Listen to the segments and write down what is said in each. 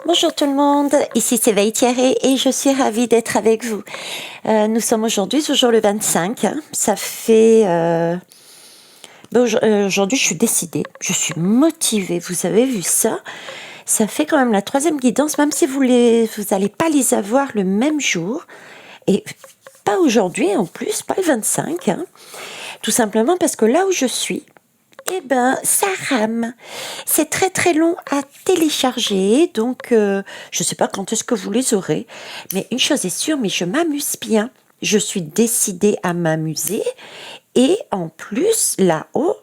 Bonjour tout le monde, ici c'est Thierry et je suis ravie d'être avec vous. Nous sommes aujourd'hui, toujours le 25, hein. Ça fait... aujourd'hui je suis décidée, je suis motivée, vous avez vu ça? Ça fait quand même la 3e guidance, même si vous allez pas les avoir le même jour. Et pas aujourd'hui en plus, pas le 25, hein. Tout simplement parce que là où je suis, eh ben, ça rame. C'est très très long à télécharger, donc je sais pas quand est-ce que vous les aurez. Mais une chose est sûre, mais je m'amuse bien. Je suis décidée à m'amuser. Et en plus, là-haut,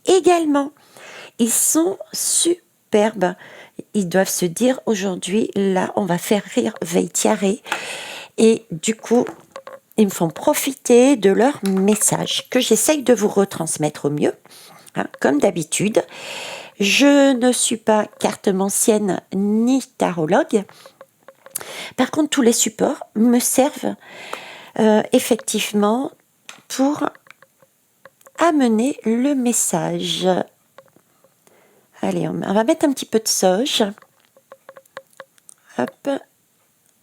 également. Ils sont superbes. Ils doivent se dire aujourd'hui, là, on va faire rire Veitiaré. Et du coup, ils me font profiter de leur message que j'essaye de vous retransmettre au mieux. Hein, comme d'habitude, je ne suis pas cartomancienne ni tarologue. Par contre, tous les supports me servent effectivement pour amener le message. Allez, on va mettre un petit peu de sauge. Hop,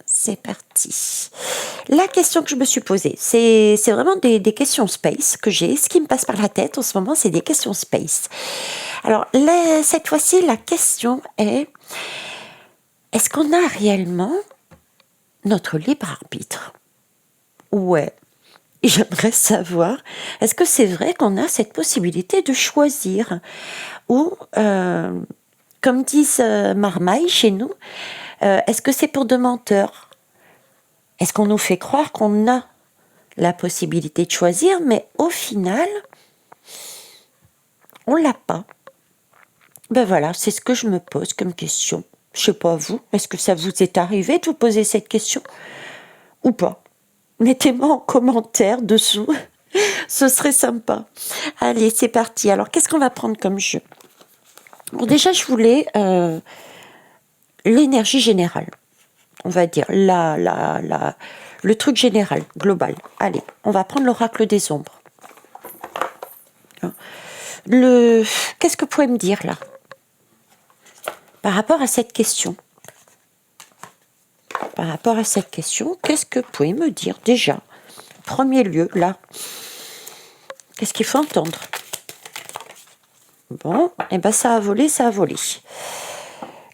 c'est parti. La question que je me suis posée, c'est vraiment des questions space que j'ai. Ce qui me passe par la tête en ce moment, c'est des questions space. Alors, cette fois-ci, la question est, est-ce qu'on a réellement notre libre arbitre? Ouais. J'aimerais savoir, est-ce que c'est vrai qu'on a cette possibilité de choisir? Ou, comme disent Marmaille chez nous, est-ce que c'est pour de menteurs? Est-ce qu'on nous fait croire qu'on a la possibilité de choisir, mais au final, on l'a pas? Ben voilà, c'est ce que je me pose comme question. Je sais pas vous, est-ce que ça vous est arrivé de vous poser cette question ou pas? Mettez-moi en commentaire dessous, ce serait sympa. Allez, c'est parti. Alors, qu'est-ce qu'on va prendre comme jeu? Bon, déjà, je voulais l'énergie générale, on va dire, le truc général, global. Allez, on va prendre l'oracle des ombres. Qu'est-ce que vous pouvez me dire là par rapport à cette question? Par rapport à cette question, qu'est-ce que vous pouvez me dire déjà? En premier lieu, là, qu'est-ce qu'il faut entendre? Bon, et ben ça a volé, ça a volé.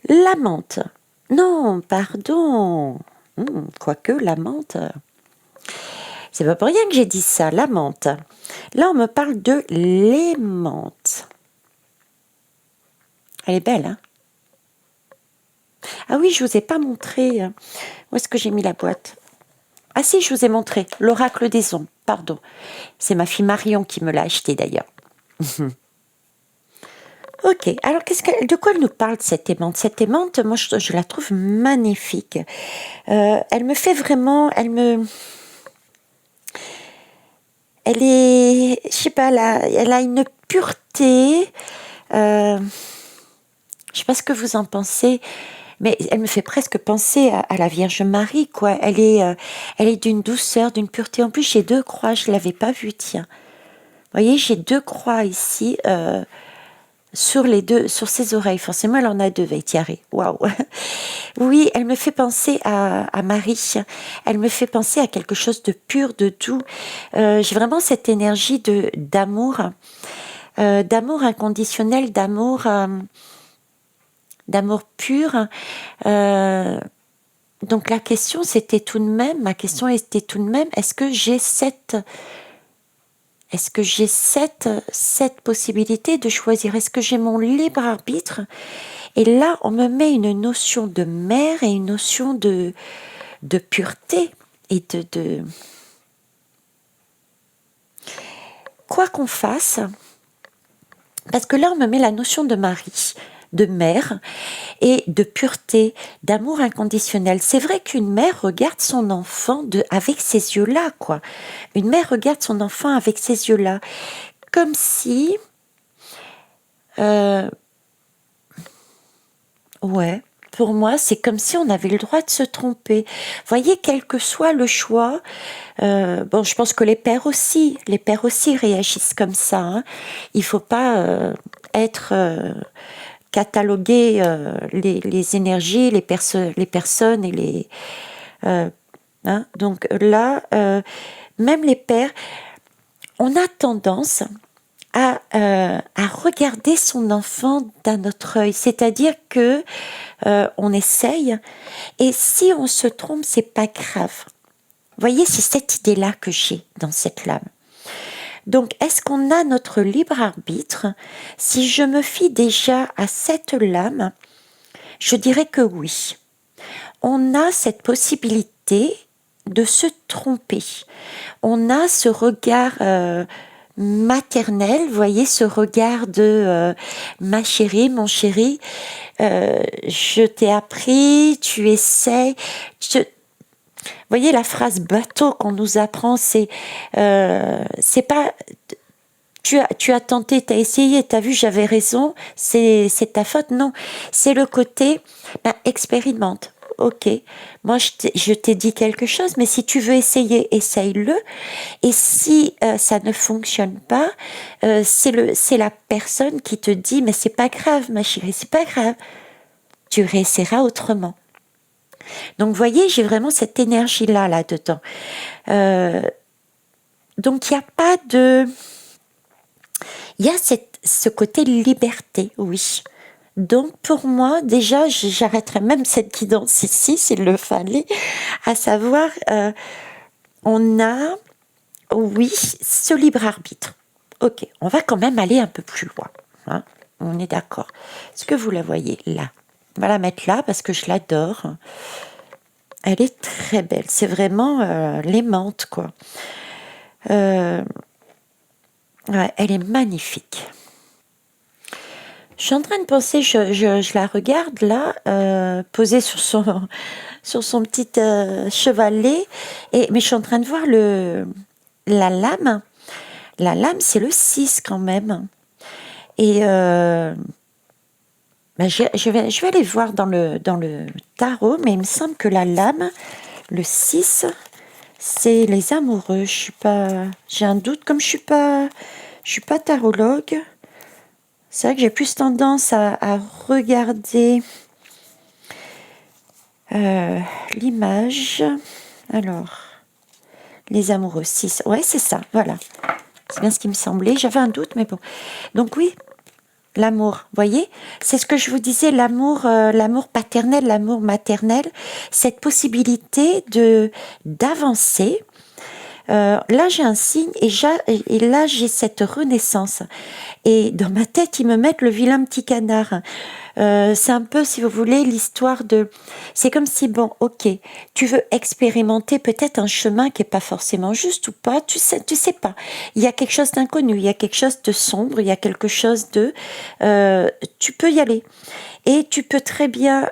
La menthe. Non, pardon. Quoique, la menthe. C'est pas pour rien que j'ai dit ça, la menthe. Là, on me parle de l'aimante. Elle est belle, hein? Ah oui, je vous ai pas montré. Où est-ce que j'ai mis la boîte? Ah si, je vous ai montré. L'oracle des ombres, pardon. C'est ma fille Marion qui me l'a acheté d'ailleurs. Ok, alors de quoi elle nous parle cette aimante? Cette aimante, moi je la trouve magnifique. Elle me fait vraiment, elle est, je sais pas, elle a une pureté. Je sais pas ce que vous en pensez, mais elle me fait presque penser à la Vierge Marie, quoi. Elle est d'une douceur, d'une pureté. En plus, j'ai 2 croix, je l'avais pas vue, tiens. Vous voyez, j'ai 2 croix ici. Sur ses oreilles. Forcément, elle en a 2, Veitiaré. Waouh! Oui, elle me fait penser à Marie. Elle me fait penser à quelque chose de pur, de doux. J'ai vraiment cette énergie d'amour, d'amour inconditionnel, d'amour pur. Donc la question, c'était tout de même, ma question était tout de même, est-ce que j'ai cette possibilité de choisir? Est-ce que j'ai mon libre arbitre? Et là, on me met une notion de mère et une notion de pureté et de... Quoi qu'on fasse, parce que là, on me met la notion de mari, de mère et de pureté, d'amour inconditionnel. C'est vrai qu'une mère regarde son enfant avec ces yeux-là, quoi. Une mère regarde son enfant avec ces yeux-là, comme si... ouais, pour moi, c'est comme si on avait le droit de se tromper. Voyez, quel que soit le choix, bon, je pense que les pères aussi réagissent comme ça, hein. Il faut pas être cataloguer les énergies, les personnes et les... hein, donc là, même les pères, on a tendance à regarder son enfant d'un autre œil. C'est-à-dire que on essaye, et si on se trompe, c'est pas grave. Vous voyez, c'est cette idée-là que j'ai dans cette lame. Donc, est-ce qu'on a notre libre arbitre? Si je me fie déjà à cette lame, je dirais que oui. On a cette possibilité de se tromper. On a ce regard maternel, vous voyez, ce regard de ma chérie, mon chéri, je t'ai appris, tu essaies. Vous voyez, la phrase bateau qu'on nous apprend, c'est pas tu as tenté, tu as essayé, tu as vu, j'avais raison, c'est ta faute. Non, c'est le côté expérimente. Ok, moi je t'ai dit quelque chose, mais si tu veux essayer, essaye-le. Et si ça ne fonctionne pas, c'est la personne qui te dit, mais c'est pas grave, ma chérie, c'est pas grave. Tu réessayeras autrement. Donc, vous voyez, j'ai vraiment cette énergie-là, là-dedans. Donc, il n'y a pas de... Il y a ce côté liberté, oui. Donc, pour moi, déjà, j'arrêterais même cette guidance ici, s'il le fallait, à savoir, on a, oui, ce libre arbitre. Ok, on va quand même aller un peu plus loin. Hein, on est d'accord. Est-ce que vous la voyez là? On va la mettre là parce que je l'adore. Elle est très belle. C'est vraiment l'aimante, quoi. Ouais, elle est magnifique. Je suis en train de penser, je la regarde là, posée sur son petit chevalet, mais je suis en train de voir la lame. La lame, c'est le 6 quand même. Et je vais aller voir dans le tarot, mais il me semble que la lame, le 6, c'est les amoureux. J'ai un doute, comme je suis pas tarologue. C'est vrai que j'ai plus tendance à regarder l'image. Alors, les amoureux, 6. Ouais, c'est ça, voilà. C'est bien ce qui me semblait. J'avais un doute, mais bon. Donc oui, l'amour, voyez, c'est ce que je vous disais, l'amour paternel, l'amour maternel, cette possibilité d'avancer. Là, j'ai un signe et là, j'ai cette renaissance. Et dans ma tête, ils me mettent le vilain petit canard. C'est un peu, si vous voulez, l'histoire de... C'est comme si, bon, ok, tu veux expérimenter peut-être un chemin qui n'est pas forcément juste ou pas, tu sais pas. Il y a quelque chose d'inconnu, il y a quelque chose de sombre, il y a quelque chose de... tu peux y aller. Et tu peux très bien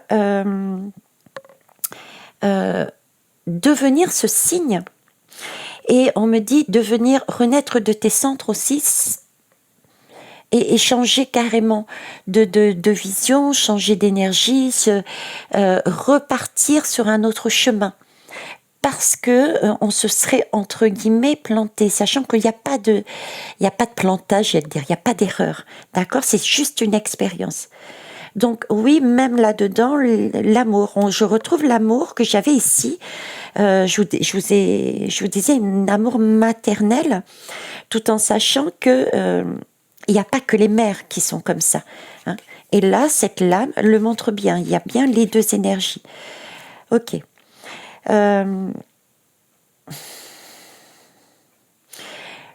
devenir ce signe. Et on me dit de venir renaître de tes centres aussi et changer carrément de vision, changer d'énergie, repartir sur un autre chemin. Parce que on se serait entre guillemets planté, sachant qu'il n'y a pas de plantage, je vais dire, il n'y a pas d'erreur, d'accord, c'est juste une expérience. Donc oui, même là-dedans, l'amour, je retrouve l'amour que j'avais ici. Je vous disais un amour maternel, tout en sachant que il n'y a pas que les mères qui sont comme ça. Hein. Et là, cette lame le montre bien. Il y a bien les deux énergies. Ok. Le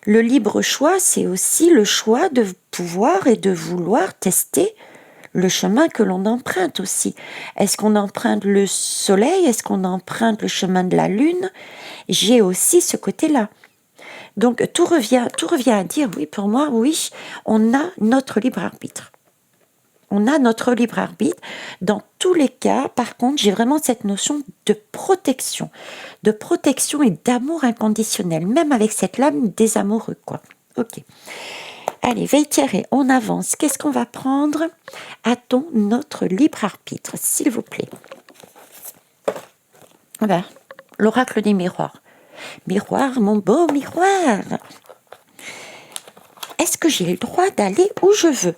libre choix, c'est aussi le choix de pouvoir et de vouloir tester le chemin que l'on emprunte aussi. Est-ce qu'on emprunte le soleil? Est-ce qu'on emprunte le chemin de la lune? J'ai aussi ce côté-là. Donc tout revient à dire, oui, pour moi, oui, on a notre libre arbitre. On a notre libre arbitre. Dans tous les cas, par contre, j'ai vraiment cette notion de protection et d'amour inconditionnel, même avec cette lame des amoureux, quoi. Ok. Allez, Veille-Thierry, on avance. Qu'est-ce qu'on va prendre? A-t-on notre libre arbitre, s'il vous plaît? Voilà, l'oracle des miroirs. Miroir, mon beau miroir. Est-ce que j'ai le droit d'aller où je veux?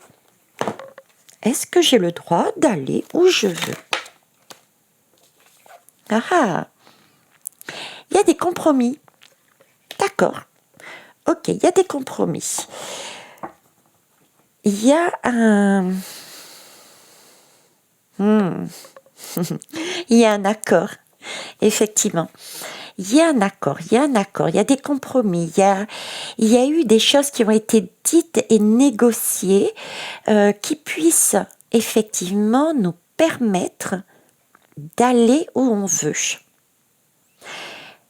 Est-ce que j'ai le droit d'aller où je veux? Ah ah! Il y a des compromis. D'accord. Ok, il y a des compromis. Il y a un... Il y a un accord, effectivement. Il y a un accord, il y a un accord, il y a des compromis, il y a eu des choses qui ont été dites et négociées qui puissent effectivement nous permettre d'aller où on veut.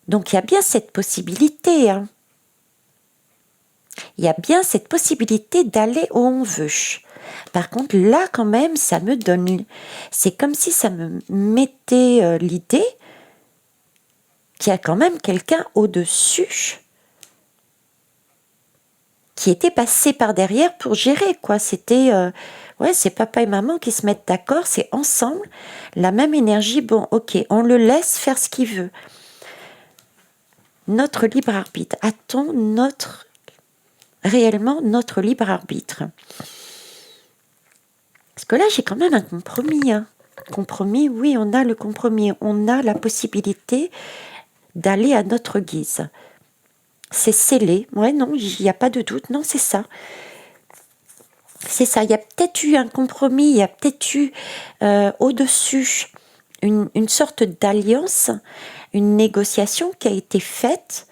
Donc il y a bien cette possibilité, hein. Il y a bien cette possibilité d'aller où on veut. Par contre, là, quand même, ça me donne... C'est comme si ça me mettait l'idée qu'il y a quand même quelqu'un au-dessus qui était passé par derrière pour gérer, quoi. C'était... ouais, c'est papa et maman qui se mettent d'accord, c'est ensemble, la même énergie. Bon, ok, on le laisse faire ce qu'il veut. Notre libre arbitre. A-t-on réellement notre libre arbitre? Parce que là, j'ai quand même un compromis. Hein. Compromis, oui, on a le compromis. On a la possibilité d'aller à notre guise. C'est scellé. Ouais, non, il n'y a pas de doute. Non, c'est ça. C'est ça. Il y a peut-être eu un compromis. Il y a peut-être eu au-dessus une sorte d'alliance, une négociation qui a été faite.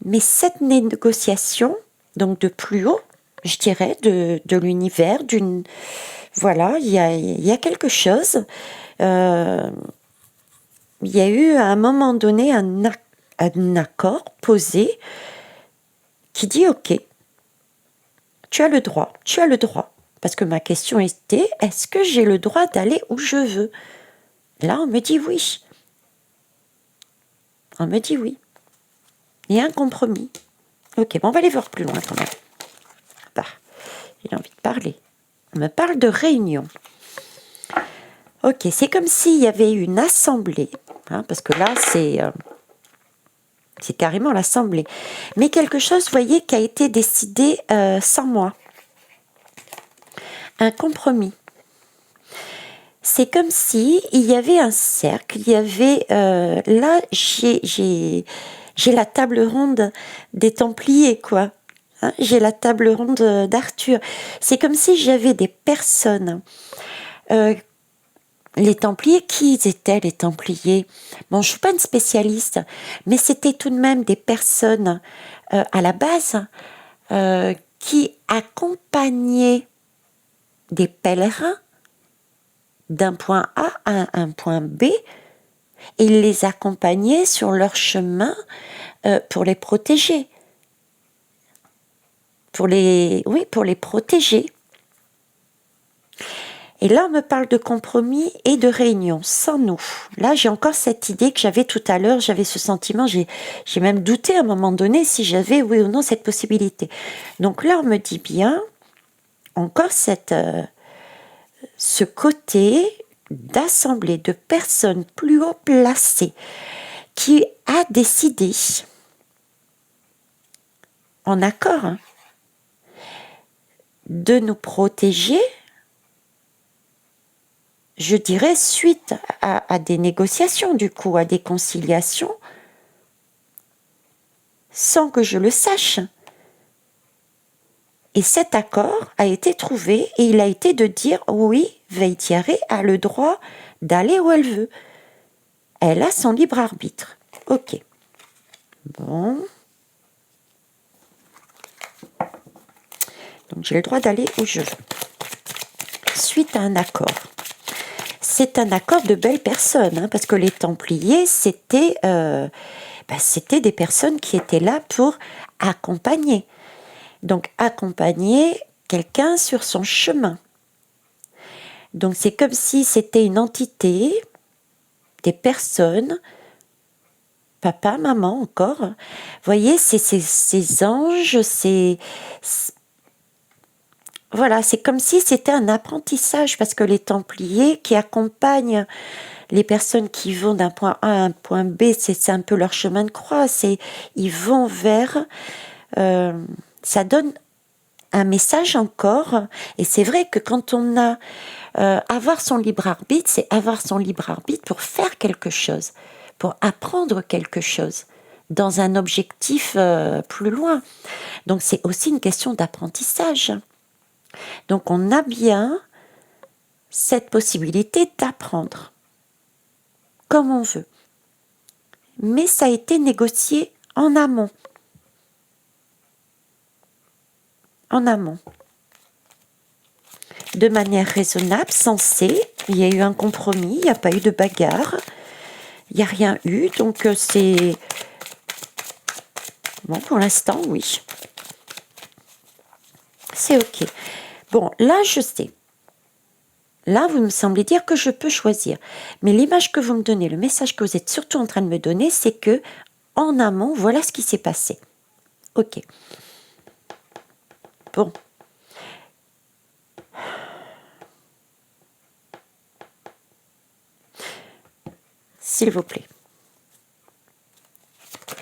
Mais cette négociation, donc de plus haut, je dirais, de l'univers, voilà, il y a quelque chose. Il y a eu à un moment donné un accord posé qui dit ok, tu as le droit. Parce que ma question était, est-ce que j'ai le droit d'aller où je veux? Là, on me dit oui. On me dit oui. Il y a un compromis. Ok, bon, on va aller voir plus loin quand même. Bah, il a envie de parler. On me parle de réunion. Ok, c'est comme s'il y avait une assemblée, hein, parce que là, c'est carrément l'assemblée. Mais quelque chose, vous voyez, qui a été décidé sans moi. Un compromis. C'est comme si il y avait un cercle, il y avait... là, j'ai la table ronde des Templiers, quoi. Hein, j'ai la table ronde d'Arthur. C'est comme si j'avais des personnes... les Templiers, qui étaient les Templiers? Bon, je ne suis pas une spécialiste, mais c'était tout de même des personnes à la base qui accompagnaient des pèlerins d'un point A à un point B, et ils les accompagnaient sur leur chemin pour les protéger. Pour les protéger. Et là, on me parle de compromis et de réunion, sans nous. Là, j'ai encore cette idée que j'avais tout à l'heure, j'avais ce sentiment, j'ai même douté à un moment donné si j'avais, oui ou non, cette possibilité. Donc là, on me dit bien, encore ce côté d'assemblée de personnes plus haut placées qui a décidé, en accord, hein, de nous protéger, je dirais, suite à des négociations, du coup, à des conciliations, sans que je le sache. Et cet accord a été trouvé, et il a été de dire, oui, Veitiaré a le droit d'aller où elle veut. Elle a son libre arbitre. Ok. Bon. Donc j'ai le droit d'aller où je veux. Suite à un accord. C'est un accord de belles personnes, hein, parce que les Templiers, c'était des personnes qui étaient là pour accompagner. Donc accompagner quelqu'un sur son chemin. Donc c'est comme si c'était une entité, des personnes, papa, maman encore. Vous voyez, ces anges, voilà, c'est comme si c'était un apprentissage, parce que les Templiers qui accompagnent les personnes qui vont d'un point A à un point B, c'est un peu leur chemin de croix, ils vont vers... ça donne un message encore, et c'est vrai que quand on a avoir son libre arbitre, c'est avoir son libre arbitre pour faire quelque chose, pour apprendre quelque chose, dans un objectif plus loin. Donc c'est aussi une question d'apprentissage. Donc on a bien cette possibilité d'apprendre comme on veut. Mais ça a été négocié en amont. En amont. De manière raisonnable, sensée. Il y a eu un compromis, il n'y a pas eu de bagarre. Il n'y a rien eu, donc c'est... Bon, pour l'instant, oui. C'est OK. Bon, là, je sais. Là, vous me semblez dire que je peux choisir. Mais l'image que vous me donnez, le message que vous êtes surtout en train de me donner, c'est que, en amont, voilà ce qui s'est passé. OK. Bon. S'il vous plaît.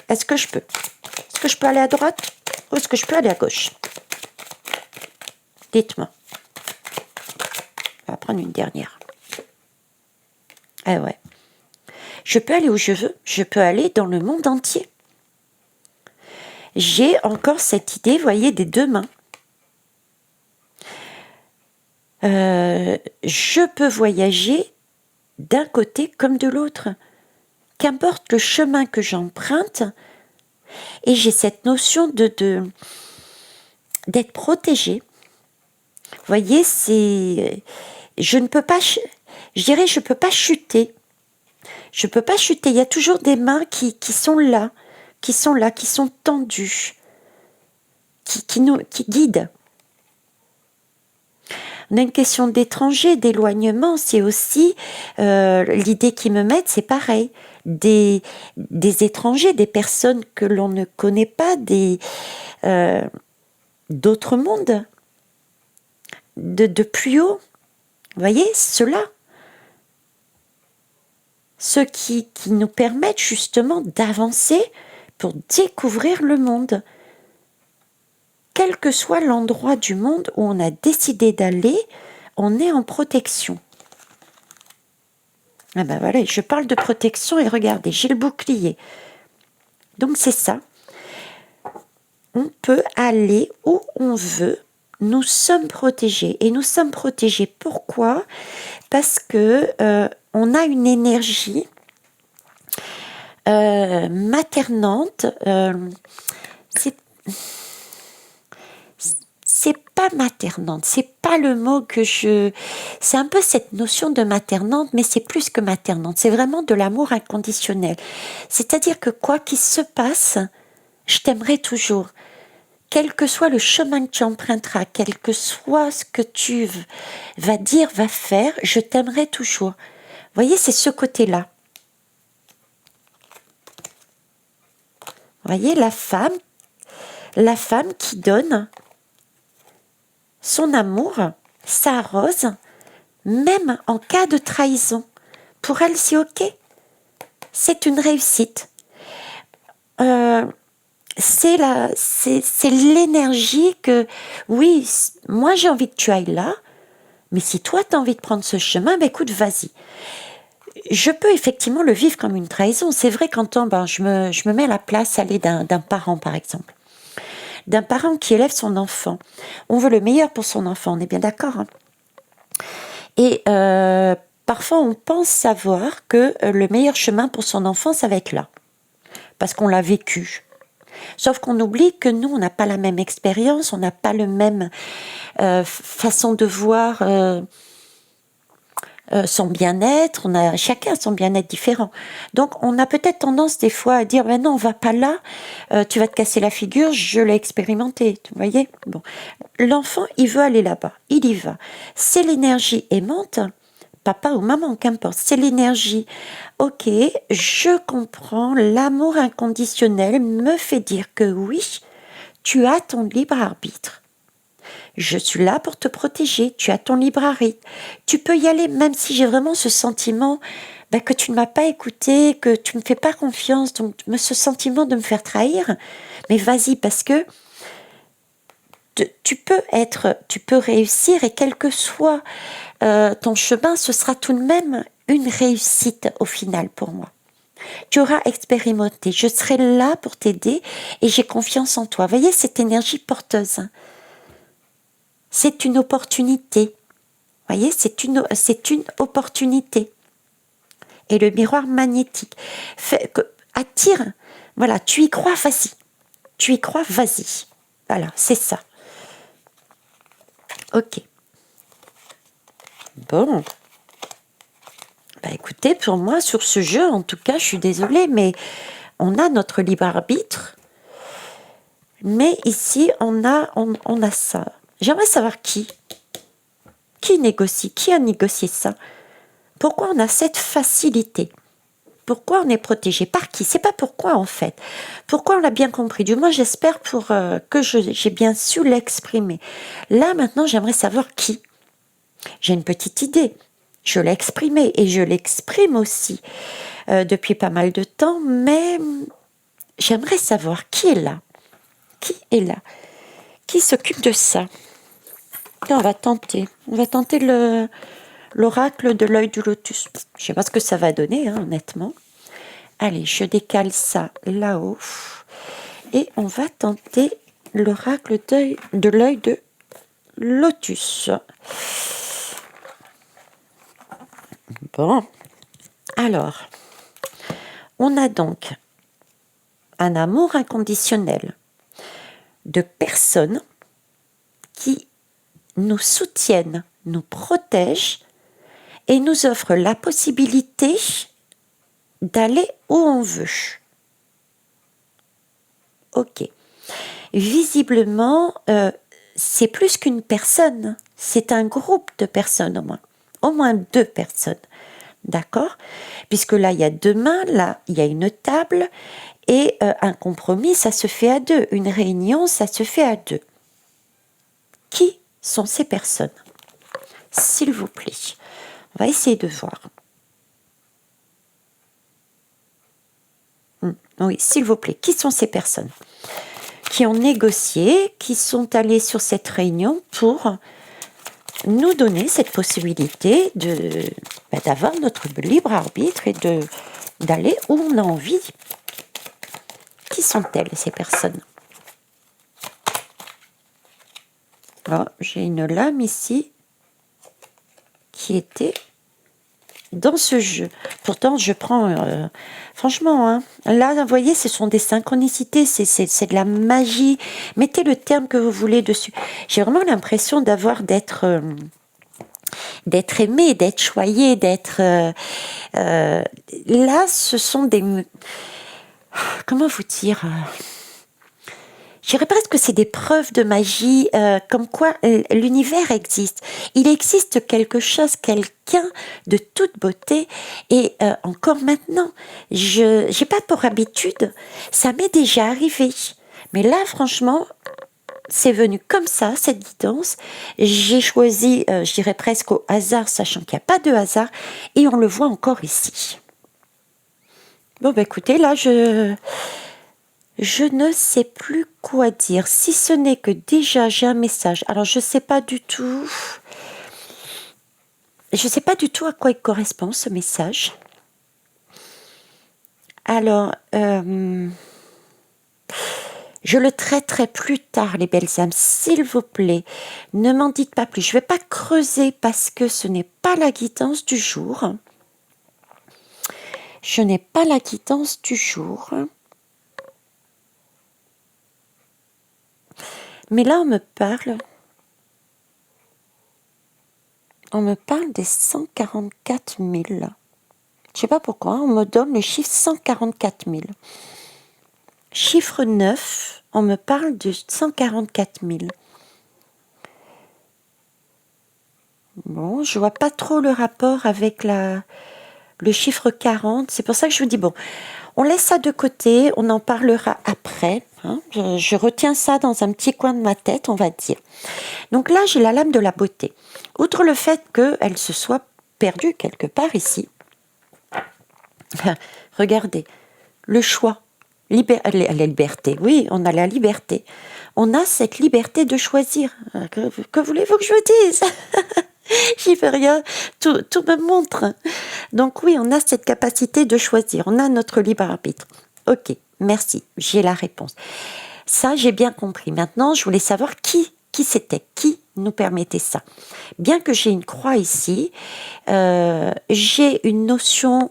Est-ce que je peux? Est-ce que je peux aller à droite ou est-ce que je peux aller à gauche? Dites-moi. On va prendre une dernière. Ah ouais. Je peux aller où je veux. Je peux aller dans le monde entier. J'ai encore cette idée, vous voyez, des deux mains. Je peux voyager d'un côté comme de l'autre. Qu'importe le chemin que j'emprunte, et j'ai cette notion d'être protégée. Vous voyez, je ne peux pas, je dirais, je peux pas chuter. Je peux pas chuter. Il y a toujours des mains qui sont là, qui sont tendues, qui guident. On a une question d'étranger, d'éloignement, c'est aussi l'idée qui me met, c'est pareil. Des étrangers, des personnes que l'on ne connaît pas, d'autres mondes, de plus haut. Vous voyez, ceux-là. Ceux qui nous permettent justement d'avancer pour découvrir le monde. Quel que soit l'endroit du monde où on a décidé d'aller, on est en protection. Ah ben voilà, je parle de protection et regardez, j'ai le bouclier. Donc c'est ça. On peut aller où on veut. Nous sommes protégés. Et nous sommes protégés pourquoi? Parce que on a une énergie maternante. C'est pas maternante, c'est pas le mot que c'est un peu cette notion de maternante, mais c'est plus que maternante, c'est vraiment de l'amour inconditionnel. C'est-à-dire que quoi qu'il se passe, je t'aimerai toujours. Quel que soit le chemin que tu emprunteras, quel que soit ce que tu vas dire, vas faire, je t'aimerai toujours. Vous voyez, c'est ce côté-là. Vous voyez, la femme qui donne son amour, sa rose, même en cas de trahison. Pour elle, c'est OK. C'est une réussite. C'est l'énergie que, oui, moi j'ai envie que tu ailles là, mais si toi tu as envie de prendre ce chemin, ben écoute, vas-y. Je peux effectivement le vivre comme une trahison. C'est vrai quand je me mets à la place d'un parent, par exemple. D'un parent qui élève son enfant. On veut le meilleur pour son enfant, on est bien d'accord, hein. Et parfois, on pense savoir que le meilleur chemin pour son enfant, ça va être là. Parce qu'on l'a vécu. Sauf qu'on oublie que nous, on n'a pas la même expérience, on n'a pas le même façon de voir son bien-être, chacun a son bien-être différent. Donc on a peut-être tendance des fois à dire non, on va pas là, tu vas te casser la figure, je l'ai expérimenté, vous voyez. Bon, l'enfant il veut aller là-bas, il y va. C'est l'énergie aimante, papa ou maman, qu'importe, c'est l'énergie. Ok, je comprends, l'amour inconditionnel me fait dire que oui, tu as ton libre arbitre. Je suis là pour te protéger, tu as ton libre arbitre. Tu peux y aller, même si j'ai vraiment ce sentiment que tu ne m'as pas écouté, que tu ne me fais pas confiance, donc ce sentiment de me faire trahir. Mais vas-y, parce que tu peux réussir, et quel que soit ton chemin, ce sera tout de même une réussite au final pour moi. Tu auras expérimenté, je serai là pour t'aider et j'ai confiance en toi. Voyez cette énergie porteuse, hein. C'est une opportunité. Voyez, c'est une opportunité. Et le miroir magnétique attire. Voilà, tu y crois, vas-y. Tu y crois, vas-y. Voilà, c'est ça. Ok. Bon. Bah écoutez, pour moi, sur ce jeu, en tout cas, je suis désolée, mais on a notre libre arbitre. Mais ici, on a ça. J'aimerais savoir qui négocie, qui a négocié ça. Pourquoi on a cette facilité? Pourquoi on est protégé? Par qui? C'est pas pourquoi en fait. Pourquoi on l'a bien compris? Du moins j'espère que j'ai bien su l'exprimer. Là maintenant j'aimerais savoir qui. J'ai une petite idée. Je l'ai exprimée et je l'exprime aussi depuis pas mal de temps, mais j'aimerais savoir qui est là. Qui est là? Qui s'occupe de ça? Et on va tenter. On va tenter l'oracle de l'œil du lotus. Je sais pas ce que ça va donner, hein, honnêtement. Allez, je décale ça là-haut. Et on va tenter l'oracle de l'œil de lotus. Bon. Alors, on a donc un amour inconditionnel de personnes qui nous soutiennent, nous protègent et nous offrent la possibilité d'aller où on veut. Ok. Visiblement, c'est plus qu'une personne, c'est un groupe de personnes au moins 2 personnes. D'accord? Puisque là, il y a 2 mains, là, il y a une table, et un compromis, ça se fait à 2. Une réunion, ça se fait à 2. Qui sont ces personnes? S'il vous plaît. On va essayer de voir. Oui, s'il vous plaît, qui sont ces personnes qui ont négocié, qui sont allées sur cette réunion pour nous donner cette possibilité d'avoir notre libre arbitre et d'aller où on a envie? Qui sont-elles, ces personnes? Oh, j'ai une lame ici qui était dans ce jeu. Pourtant, je prends... franchement, hein, là, vous voyez, ce sont des synchronicités, c'est de la magie. Mettez le terme que vous voulez dessus. J'ai vraiment l'impression d'être aimé, d'être choyé, d'être... là, ce sont des... Comment vous dire je dirais presque que c'est des preuves de magie, comme quoi l'univers existe. Il existe quelque chose, quelqu'un de toute beauté, et encore maintenant, je n'ai pas pour habitude, ça m'est déjà arrivé. Mais là, franchement, c'est venu comme ça, cette guidance. J'ai choisi, je dirais presque au hasard, sachant qu'il n'y a pas de hasard, et on le voit encore ici. Bon, bah écoutez, là, je ne sais plus quoi dire, si ce n'est que déjà j'ai un message. Alors je ne sais pas du tout. Je ne sais pas du tout à quoi il correspond ce message. Alors, je le traiterai plus tard, les belles âmes, s'il vous plaît. Ne m'en dites pas plus. Je ne vais pas creuser parce que ce n'est pas la guidance du jour. Je n'ai pas la guidance du jour. Mais là, on me parle des 144 000. Je ne sais pas pourquoi, on me donne le chiffre 144 000. Chiffre 9, on me parle de 144 000. Bon, je ne vois pas trop le rapport avec le chiffre 40. C'est pour ça que je vous dis, bon, on laisse ça de côté, on en parlera après. Hein. Je retiens ça dans un petit coin de ma tête, on va dire. Donc là, j'ai la lame de la beauté. Outre le fait qu'elle se soit perdue quelque part ici, regardez, le choix, la liberté. Oui, on a la liberté. On a cette liberté de choisir. Que voulez-vous que je vous dise? J'y fais rien, tout me montre. Donc oui, on a cette capacité de choisir, on a notre libre arbitre. Ok, merci, j'ai la réponse. Ça, j'ai bien compris. Maintenant, je voulais savoir qui c'était, qui nous permettait ça. Bien que j'ai une croix ici, j'ai une notion...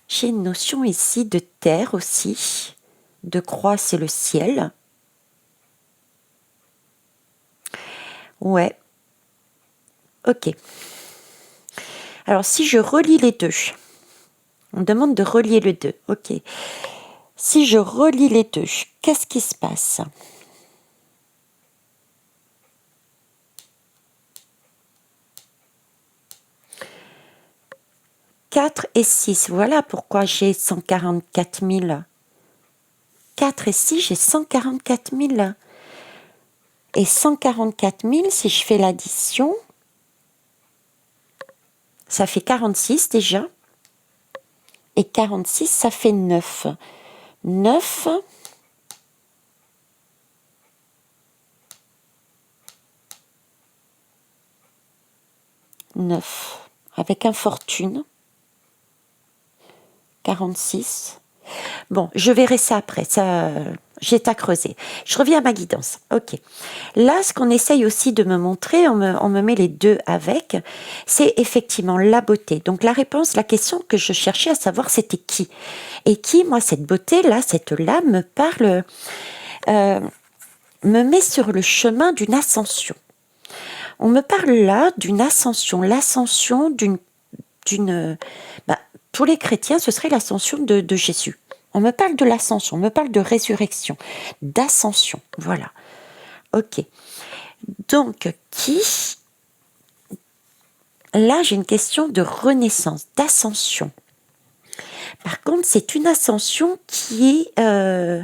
j'ai une notion ici de terre aussi. De croix, c'est le ciel. Ouais. Ok. Alors, si je relie les deux, on me demande de relier les deux. Ok. Si je relie les deux, qu'est-ce qui se passe? 4 et 6, voilà pourquoi j'ai 144 000. 4 et 6, j'ai 144 000. Et 144 000, si je fais l'addition, ça fait 46 déjà. Et 46, ça fait 9. 9, avec infortune. 46. Bon, je verrai ça après, ça, j'ai à creuser. Je reviens à ma guidance. Ok. Là, ce qu'on essaye aussi de me montrer, on me met les deux avec, c'est effectivement la beauté. Donc la réponse, la question que je cherchais à savoir, c'était qui? Et qui, moi, cette beauté-là, cette lame me parle, me met sur le chemin d'une ascension. On me parle là d'une ascension, l'ascension pour les chrétiens, ce serait l'ascension de Jésus. On me parle de l'ascension, on me parle de résurrection, d'ascension, voilà. Ok. Donc, qui? Là, j'ai une question de renaissance, d'ascension. Par contre, c'est une ascension qui est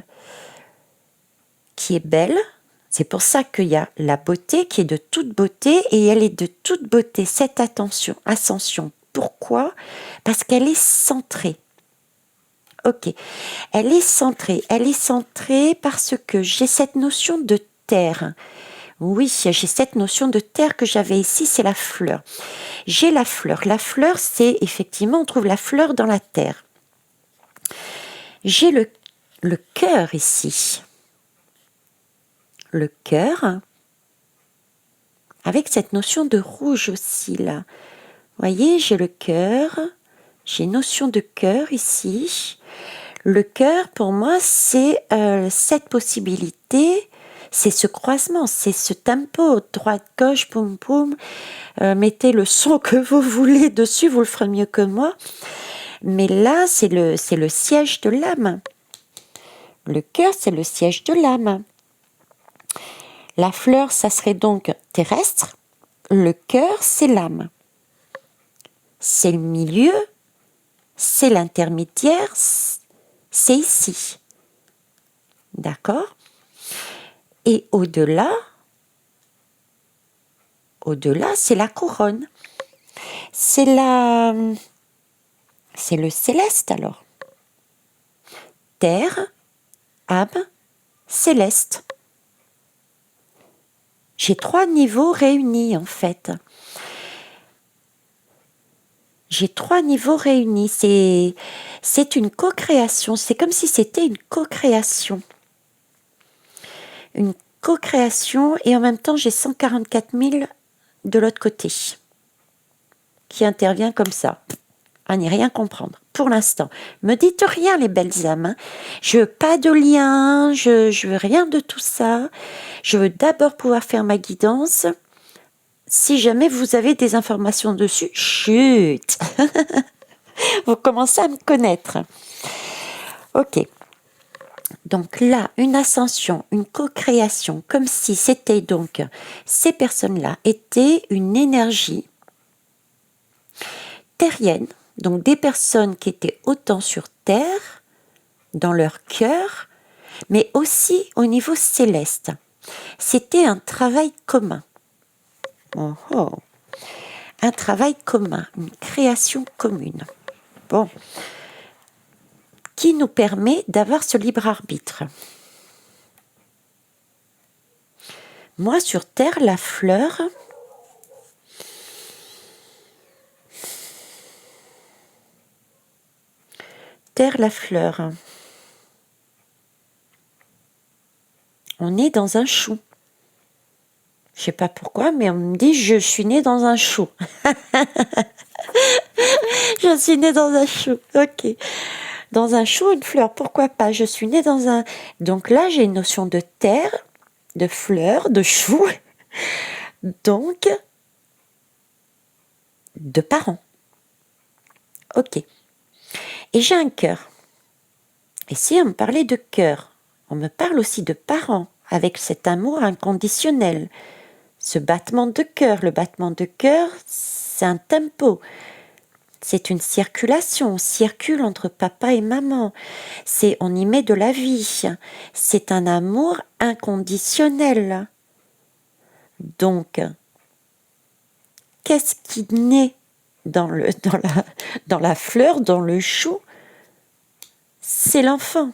belle. C'est pour ça qu'il y a la beauté qui est de toute beauté et elle est de toute beauté, cette ascension. Pourquoi? Parce qu'elle est centrée. Ok, elle est centrée parce que j'ai cette notion de terre. Oui, j'ai cette notion de terre que j'avais ici, c'est la fleur. J'ai la fleur. La fleur, c'est effectivement, on trouve la fleur dans la terre. J'ai le cœur ici. Le cœur, avec cette notion de rouge aussi, là. Vous voyez, j'ai le cœur, j'ai une notion de cœur ici. Le cœur, pour moi, c'est cette possibilité, c'est ce croisement, c'est ce tempo, droite-gauche, poum-poum. Mettez le son que vous voulez dessus, vous le ferez mieux que moi. Mais là, c'est le siège de l'âme. Le cœur, c'est le siège de l'âme. La fleur, ça serait donc terrestre. Le cœur, c'est l'âme. C'est le milieu, c'est l'intermédiaire, c'est ici. D'accord? Et au-delà, c'est la couronne. C'est le céleste alors. Terre, âme, céleste. J'ai 3 niveaux réunis en fait. J'ai 3 niveaux réunis. C'est une co-création. C'est comme si c'était une co-création. Une co-création et en même temps j'ai 144 000 de l'autre côté qui intervient comme ça. À n'y rien comprendre. Pour l'instant, me dites rien les belles âmes. Hein. Je veux pas de lien, je veux rien de tout ça. Je veux d'abord pouvoir faire ma guidance. Si jamais vous avez des informations dessus, chut. Vous commencez à me connaître. Ok. Donc là, une ascension, une co-création, comme si c'était donc, ces personnes-là étaient une énergie terrienne, donc des personnes qui étaient autant sur Terre, dans leur cœur, mais aussi au niveau céleste. C'était un travail commun. Oh oh. Un travail commun, une création commune. Bon. qui nous permet d'avoir ce libre arbitre. Moi, sur Terre, la fleur, la fleur, on est dans un chou. Je sais pas pourquoi, mais on me dit je suis née dans un chou. Je suis née dans un chou, ok. Dans un chou, une fleur, pourquoi pas? Je suis née dans un... Donc là, j'ai une notion de terre, de fleur, de chou, donc de parents. Ok. Et j'ai un cœur. Et si on me parlait de cœur, on me parle aussi de parents, avec cet amour inconditionnel. Ce battement de cœur, le battement de cœur, c'est un tempo. C'est une circulation, on circule entre papa et maman. On y met de la vie. C'est un amour inconditionnel. Donc, qu'est-ce qui naît dans la fleur, dans le chou? C'est l'enfant.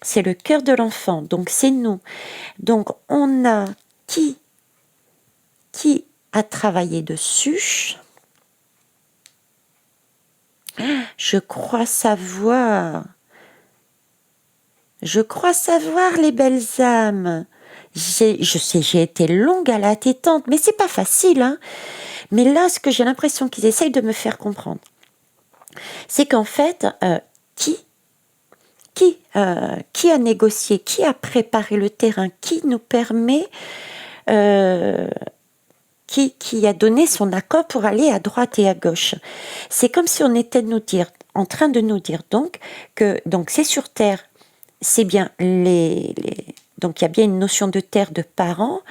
C'est le cœur de l'enfant. Donc, c'est nous. Donc, on a qui a travaillé dessus? Je crois savoir. Je crois savoir, les belles âmes. Je sais, j'ai été longue à la tétante, mais c'est pas facile, hein. Mais là, ce que j'ai l'impression qu'ils essayent de me faire comprendre, c'est qu'en fait, qui a négocié, qui a préparé le terrain, qui nous permet, qui a donné son accord pour aller à droite et à gauche. C'est comme si on était en train de nous dire donc que c'est sur Terre, c'est bien donc il y a bien une notion de terre, de parents,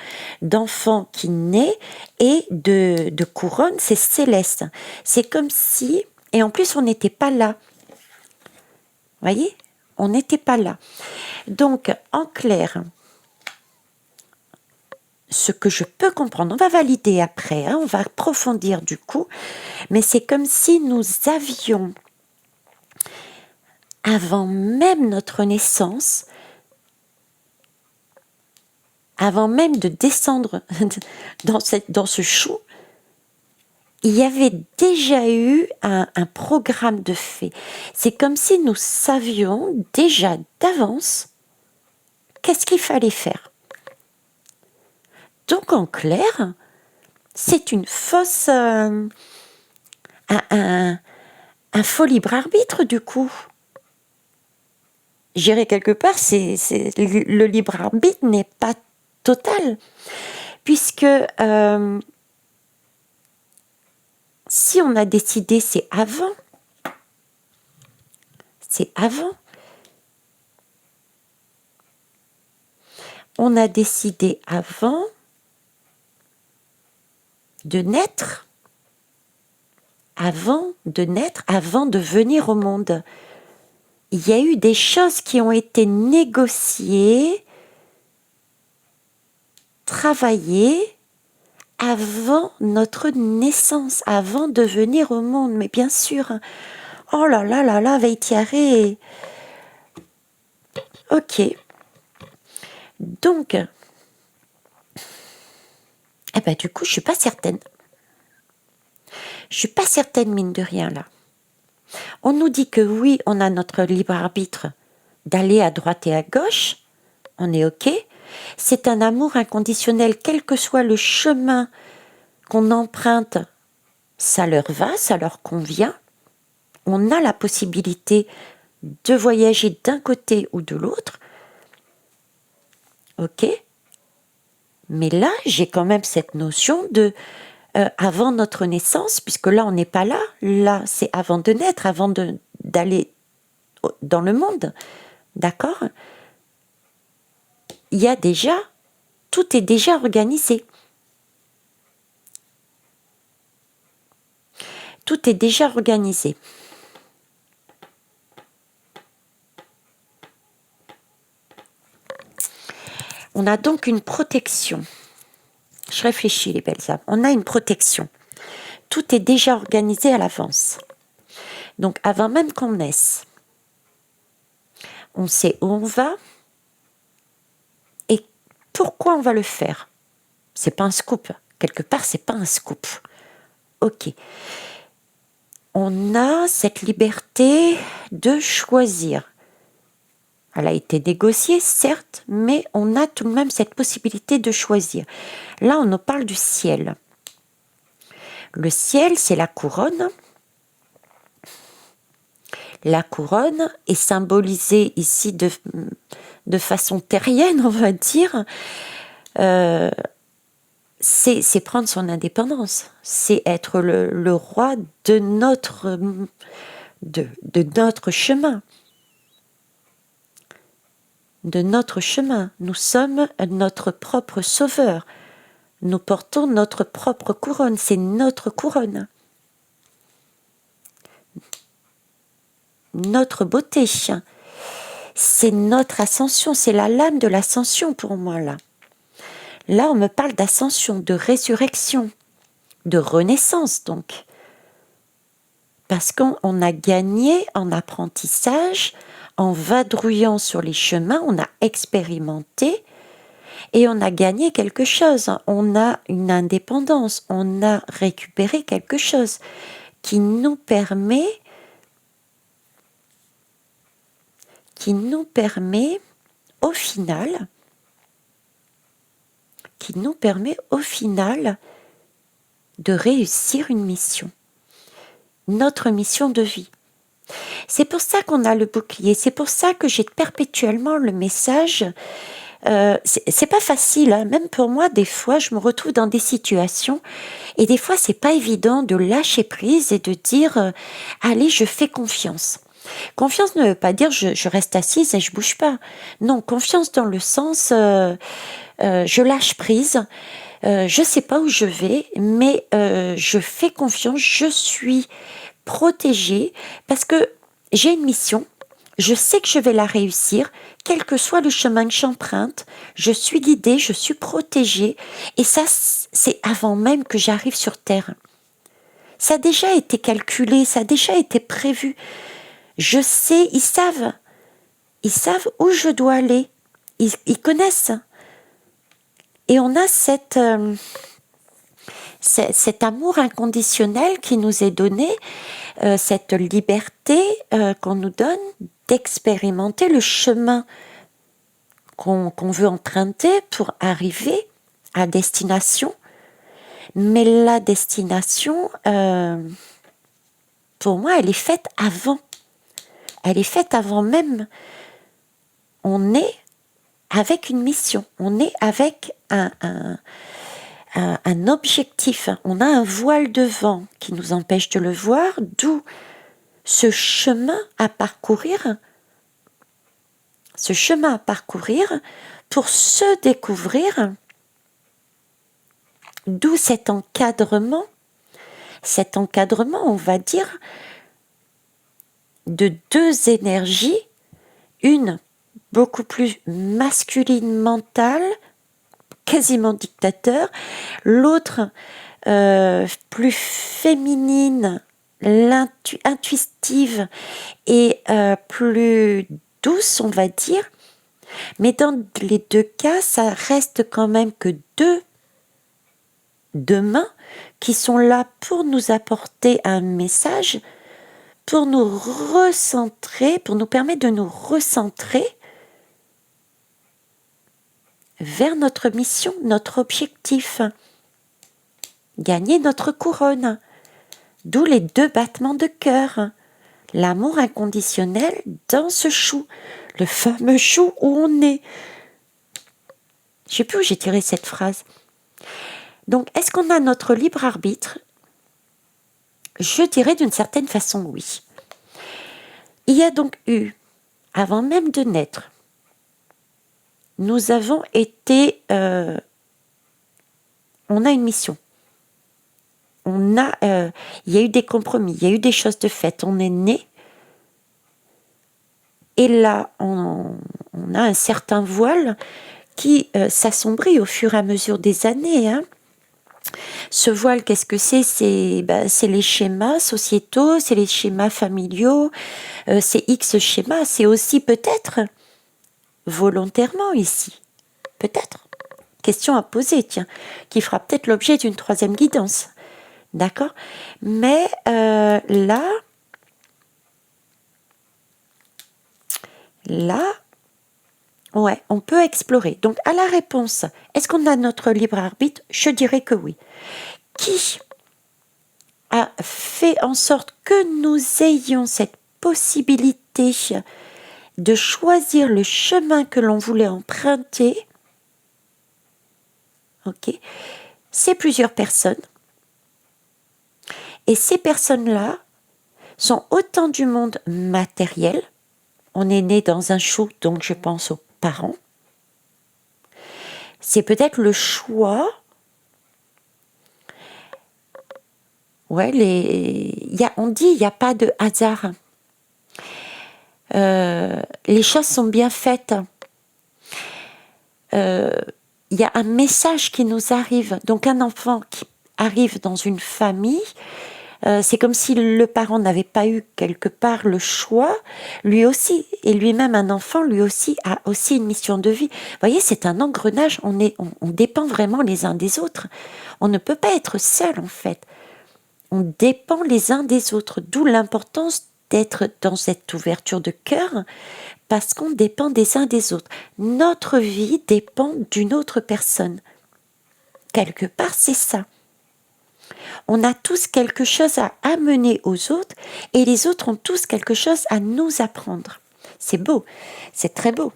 d'enfants qui naissent et de couronne, c'est céleste. C'est comme si, et en plus on n'était pas là. Vous voyez, on n'était pas là. Donc en clair, ce que je peux comprendre, on va valider après, hein, on va approfondir du coup, mais c'est comme si nous avions, avant même notre naissance, avant même de descendre dans ce chou, il y avait déjà eu un programme de fait. C'est comme si nous savions déjà d'avance qu'est-ce qu'il fallait faire. Donc en clair, c'est une fausse... un faux libre arbitre du coup. J'irai quelque part, le libre arbitre n'est pas total, puisque si on a décidé, c'est avant. On a décidé avant de naître, avant de venir au monde. Il y a eu des choses qui ont été négociées, travaillées avant notre naissance, avant de venir au monde. Mais bien sûr, oh là là là là, Veitiaré. Ok. Donc, du coup, je suis pas certaine. Je suis pas certaine, mine de rien, là. On nous dit que oui, on a notre libre arbitre d'aller à droite et à gauche. On est ok. C'est un amour inconditionnel, quel que soit le chemin qu'on emprunte, ça leur va, ça leur convient. On a la possibilité de voyager d'un côté ou de l'autre. Ok. Mais là, j'ai quand même cette notion de avant notre naissance, puisque là, on n'est pas là. Là, c'est avant de naître, avant d'aller dans le monde. D'accord? Il y a déjà, tout est déjà organisé. Tout est déjà organisé. On a donc une protection. Je réfléchis, les belles âmes. On a une protection. Tout est déjà organisé à l'avance. Donc, avant même qu'on naisse. on sait où on va et pourquoi on va le faire. C'est pas un scoop. Quelque part, c'est pas un scoop. Ok. On a cette liberté de choisir. Elle a été négociée, certes, mais on a tout de même cette possibilité de choisir. Là, on nous parle du ciel. Le ciel, c'est la couronne. La couronne est symbolisée ici de façon terrienne, on va dire. C'est prendre son indépendance. C'est être le roi de notre chemin. De notre chemin. Nous sommes notre propre sauveur. Nous portons notre propre couronne. C'est notre couronne. Notre beauté. C'est notre ascension. C'est la lame de l'ascension pour moi, là. Là, on me parle d'ascension, de résurrection, de renaissance, donc. Parce qu'on a gagné en apprentissage, en vadrouillant sur les chemins, on a expérimenté et on a gagné quelque chose. On a une indépendance, on a récupéré quelque chose qui nous permet au final de réussir une mission, notre mission de vie. C'est pour ça qu'on a le bouclier, c'est pour ça que j'ai perpétuellement le message. C'est pas facile, hein. Même pour moi, des fois, je me retrouve dans des situations et des fois, c'est pas évident de lâcher prise et de dire allez, je fais confiance. Confiance ne veut pas dire je reste assise et je bouge pas. Non, confiance dans le sens je lâche prise. Je sais pas où je vais, mais je fais confiance, je suis protégée parce que j'ai une mission, je sais que je vais la réussir, quel que soit le chemin que j'emprunte, je suis guidée, je suis protégée et ça c'est avant même que j'arrive sur Terre. Ça a déjà été calculé, ça a déjà été prévu. Je sais, ils savent où je dois aller, ils connaissent. Et on a cet amour inconditionnel qui nous est donné, cette liberté qu'on nous donne d'expérimenter le chemin qu'on veut emprunter pour arriver à destination. Mais la destination, pour moi, elle est faite avant. Elle est faite avant même. On est avec une mission, on est avec un objectif, on a un voile devant qui nous empêche de le voir, d'où ce chemin à parcourir pour se découvrir, d'où cet encadrement, on va dire, de deux énergies, une beaucoup plus masculine mentale, quasiment dictateur, l'autre plus féminine, intuitive et plus douce, on va dire. Mais dans les deux cas, ça reste quand même que deux mains qui sont là pour nous apporter un message, pour nous recentrer, pour nous permettre de nous recentrer vers notre mission, notre objectif, gagner notre couronne, d'où les deux battements de cœur, l'amour inconditionnel dans ce chou, le fameux chou où on est. Je ne sais plus où j'ai tiré cette phrase. Donc, est-ce qu'on a notre libre arbitre ? Je dirais d'une certaine façon oui. Il y a donc eu, avant même de naître, nous avons été, on a une mission. Il y a eu des compromis, il y a eu des choses de faites. On est né, et là, on a un certain voile qui s'assombrit au fur et à mesure des années. Hein. Ce voile, qu'est-ce que c'est? C'est les schémas sociétaux, c'est les schémas familiaux, c'est X schémas. C'est aussi peut-être volontairement ici. Peut-être. Question à poser, tiens, qui fera peut-être l'objet d'une troisième guidance. D'accord? Mais là, ouais, on peut explorer. Donc, à la réponse, est-ce qu'on a notre libre arbitre? Je dirais que oui. Qui a fait en sorte que nous ayons cette possibilité de choisir le chemin que l'on voulait emprunter? Ok, c'est plusieurs personnes. Et ces personnes-là sont autant du monde matériel. On est né dans un chou, donc je pense aux parents. C'est peut-être le choix. Ouais, on dit il n'y a pas de hasard. Les choses sont bien faites. Il y a un message qui nous arrive. Donc un enfant qui arrive dans une famille, c'est comme si le parent n'avait pas eu quelque part le choix, lui aussi, et lui-même un enfant, lui aussi, a aussi une mission de vie. Vous voyez, c'est un engrenage, on dépend vraiment les uns des autres. On ne peut pas être seul en fait. On dépend les uns des autres, d'où l'importance d'être dans cette ouverture de cœur, parce qu'on dépend des uns des autres. Notre vie dépend d'une autre personne. Quelque part, c'est ça. On a tous quelque chose à amener aux autres et les autres ont tous quelque chose à nous apprendre. C'est beau, c'est très beau.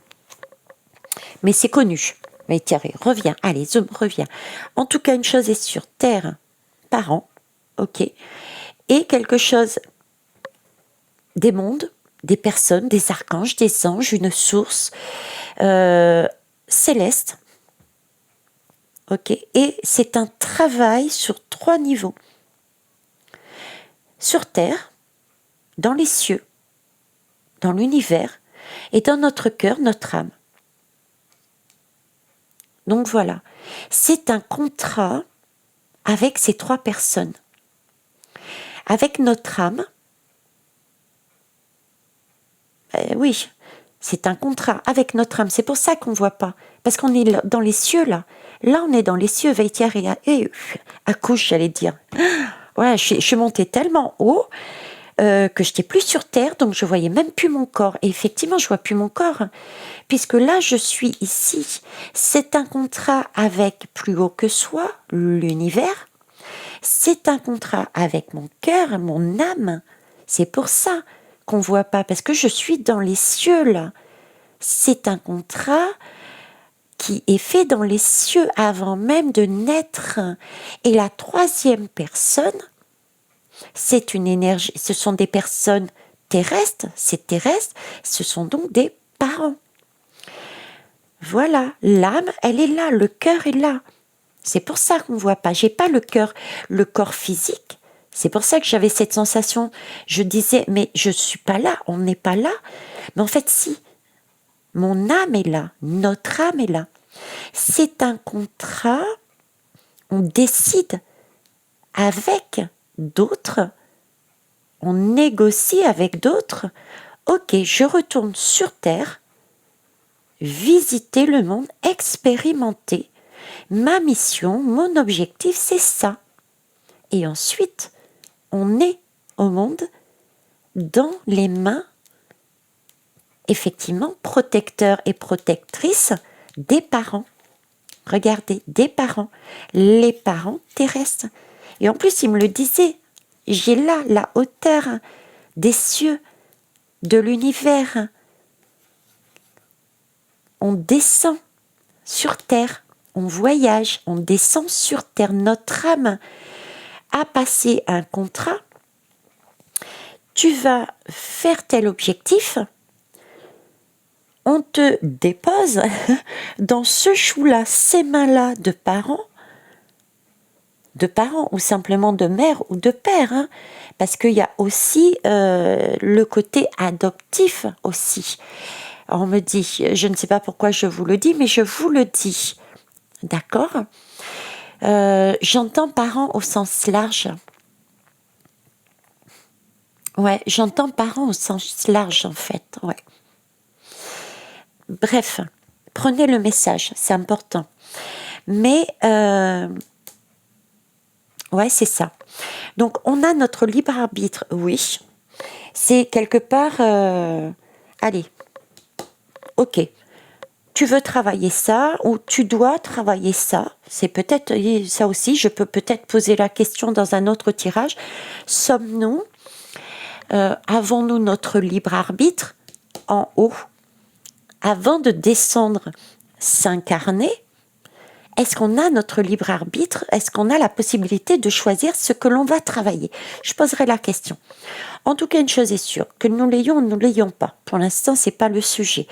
Mais c'est connu. Mais Thierry, reviens, allez, Zoom, reviens. En tout cas, une chose est sûre, Terre, parents, ok, et quelque chose des mondes, des personnes, des archanges, des anges, une source céleste. Ok, et c'est un travail sur 3 niveaux. Sur Terre, dans les cieux, dans l'univers, et dans notre cœur, notre âme. Donc voilà, c'est un contrat avec ces 3 personnes. Avec notre âme, oui, c'est un contrat avec notre âme. C'est pour ça qu'on ne voit pas. Parce qu'on est dans les cieux, là. Là, on est dans les cieux, Veitière et accouche, j'allais dire. Ouais, je suis montée tellement haut que je n'étais plus sur Terre, donc je voyais même plus mon corps. Et effectivement, je vois plus mon corps. Puisque là, je suis ici. C'est un contrat avec plus haut que soi, l'univers. C'est un contrat avec mon cœur, mon âme. C'est pour ça qu'on ne voit pas, parce que je suis dans les cieux, là. C'est un contrat qui est fait dans les cieux avant même de naître. Et la 3e personne, c'est une énergie, ce sont des personnes terrestres, c'est terrestre, ce sont donc des parents. Voilà, l'âme, elle est là, le cœur est là. C'est pour ça qu'on ne voit pas. J'ai pas le cœur, le corps physique. C'est pour ça que j'avais cette sensation. Je disais, mais je suis pas là, on n'est pas là. Mais en fait, si. Mon âme est là, notre âme est là. C'est un contrat, on décide avec d'autres, on négocie avec d'autres. Ok, je retourne sur Terre, visiter le monde, expérimenter. Ma mission, mon objectif, c'est ça. Et ensuite, on est au monde dans les mains, effectivement, protecteurs et protectrices des parents. Regardez, des parents, les parents terrestres. Et en plus, il me le disait, j'ai là la hauteur des cieux, de l'univers. On descend sur Terre, on voyage, on descend sur Terre. Notre âme a passé un contrat. Tu vas faire tel objectif, on te dépose dans ce chou-là, ces mains-là de parents ou simplement de mère ou de père, hein, parce qu'il y a aussi le côté adoptif aussi. On me dit, je ne sais pas pourquoi je vous le dis, mais je vous le dis, d'accord ? J'entends parents au sens large. Ouais, j'entends parents au sens large, en fait. Ouais. Bref, prenez le message, c'est important. Mais, ouais, c'est ça. Donc, on a notre libre arbitre, oui. C'est quelque part, allez, ok, tu veux travailler ça ou tu dois travailler ça. C'est peut-être ça aussi, je peux peut-être poser la question dans un autre tirage. Sommes-nous, avons-nous notre libre arbitre en haut avant de descendre, s'incarner? Est-ce qu'on a notre libre arbitre? Est-ce qu'on a la possibilité de choisir ce que l'on va travailler? Je poserai la question. En tout cas, une chose est sûre, que nous l'ayons ou nous ne l'ayons pas. Pour l'instant, c'est pas le sujet.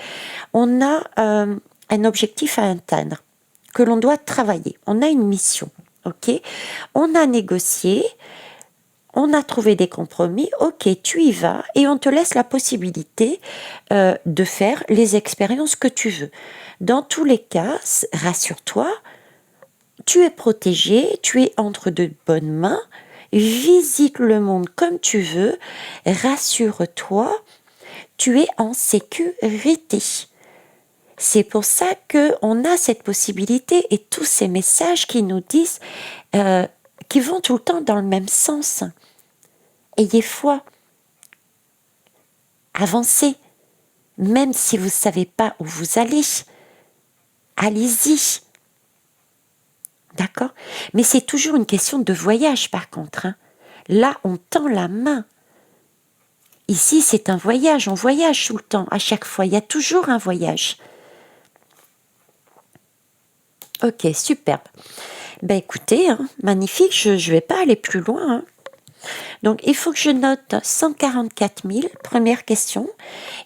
On a un objectif à atteindre, que l'on doit travailler. On a une mission, ok? On a négocié, on a trouvé des compromis, ok, tu y vas, et on te laisse la possibilité de faire les expériences que tu veux. Dans tous les cas, rassure-toi, tu es protégé, tu es entre de bonnes mains, visite le monde comme tu veux, rassure-toi, tu es en sécurité. C'est pour ça qu'on a cette possibilité et tous ces messages qui nous disent, qui vont tout le temps dans le même sens. Ayez foi, avancez, même si vous ne savez pas où vous allez, allez-y. D'accord? Mais c'est toujours une question de voyage par contre. Hein. Là, on tend la main. Ici, c'est un voyage, on voyage tout le temps, à chaque fois, il y a toujours un voyage. Ok, superbe. Ben écoutez, hein, magnifique, je ne vais pas aller plus loin. Hein. Donc, il faut que je note 144 000, première question.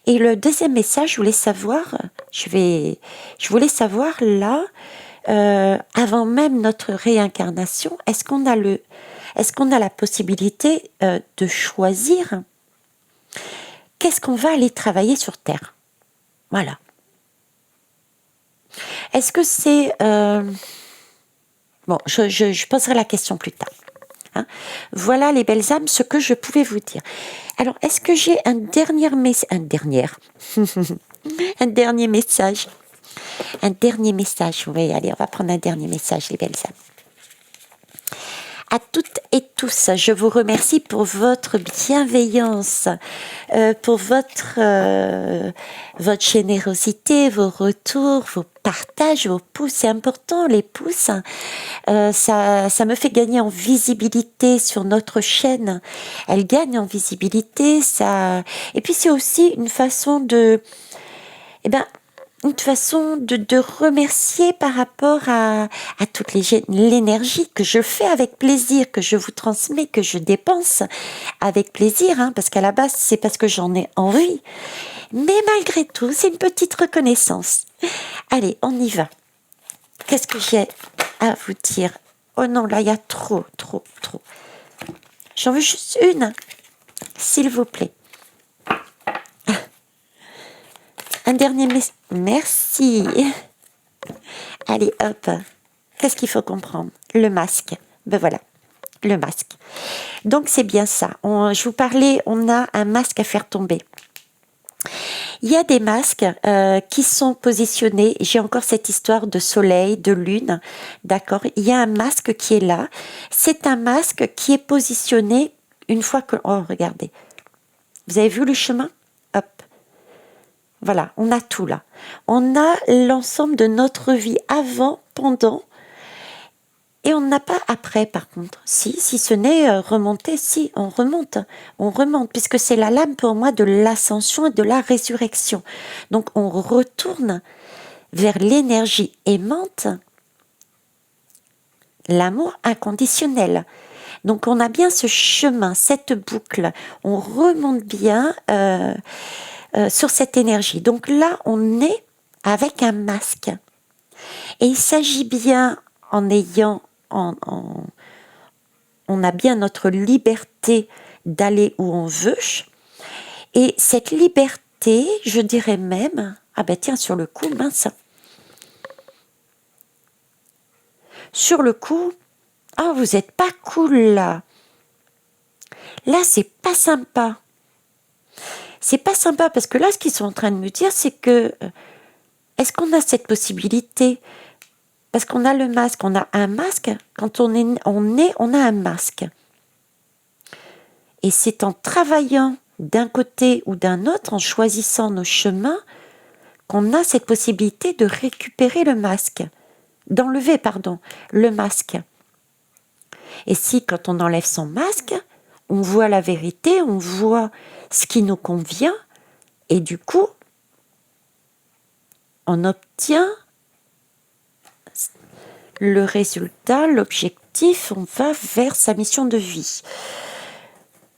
Et le deuxième message, je voulais savoir, je voulais savoir là, avant même notre réincarnation, est-ce qu'on a la possibilité de choisir qu'est-ce qu'on va aller travailler sur Terre? Voilà. Est-ce que c'est... Bon, je poserai la question plus tard. Hein. Voilà les belles âmes, ce que je pouvais vous dire. Alors, est-ce que j'ai un dernier message? Un dernier message. Un dernier message. Oui, allez, on va prendre un dernier message, les belles âmes. À toutes et tous, je vous remercie pour votre bienveillance, pour votre générosité, vos retours, vos partages, vos pouces. C'est important, les pouces. Ça me fait gagner en visibilité sur notre chaîne. Elle gagne en visibilité. Et puis c'est aussi une façon de... une façon de remercier par rapport à toute l'énergie que je fais avec plaisir, que je vous transmets, que je dépense avec plaisir, hein, parce qu'à la base, c'est parce que j'en ai envie. Mais malgré tout, c'est une petite reconnaissance. Allez, on y va. Qu'est-ce que j'ai à vous dire? Oh non, là, il y a trop. J'en veux juste une, s'il vous plaît. Un dernier message. Merci. Allez, hop. Qu'est-ce qu'il faut comprendre? Le masque. Ben voilà, le masque. Donc, c'est bien ça. Je vous parlais, on a un masque à faire tomber. Il y a des masques qui sont positionnés. J'ai encore cette histoire de soleil, de lune. D'accord? Il y a un masque qui est là. C'est un masque qui est positionné une fois que... Oh, regardez. Vous avez vu le chemin? Hop. Voilà, on a tout là. On a l'ensemble de notre vie avant, pendant, et on n'a pas après par contre. Si ce n'est remonter, si, on remonte, puisque c'est la lame pour moi de l'ascension et de la résurrection. Donc on retourne vers l'énergie aimante, l'amour inconditionnel. Donc on a bien ce chemin, cette boucle, on remonte bien... sur cette énergie. Donc là, on est avec un masque. Et il s'agit bien en ayant... on a bien notre liberté d'aller où on veut. Et cette liberté, je dirais même... Ah ben tiens, sur le coup, mince. sur le coup, ah, vous êtes pas cool là. Là, c'est pas sympa. C'est pas sympa parce que là, ce qu'ils sont en train de me dire, c'est que est-ce qu'on a cette possibilité? Parce qu'on a le masque, on a un masque. Quand on a un masque. Et c'est en travaillant d'un côté ou d'un autre, en choisissant nos chemins, qu'on a cette possibilité de récupérer le masque. D'enlever, le masque. Et si, quand on enlève son masque, on voit la vérité, on voit ce qui nous convient, et du coup, on obtient le résultat, l'objectif, on va vers sa mission de vie.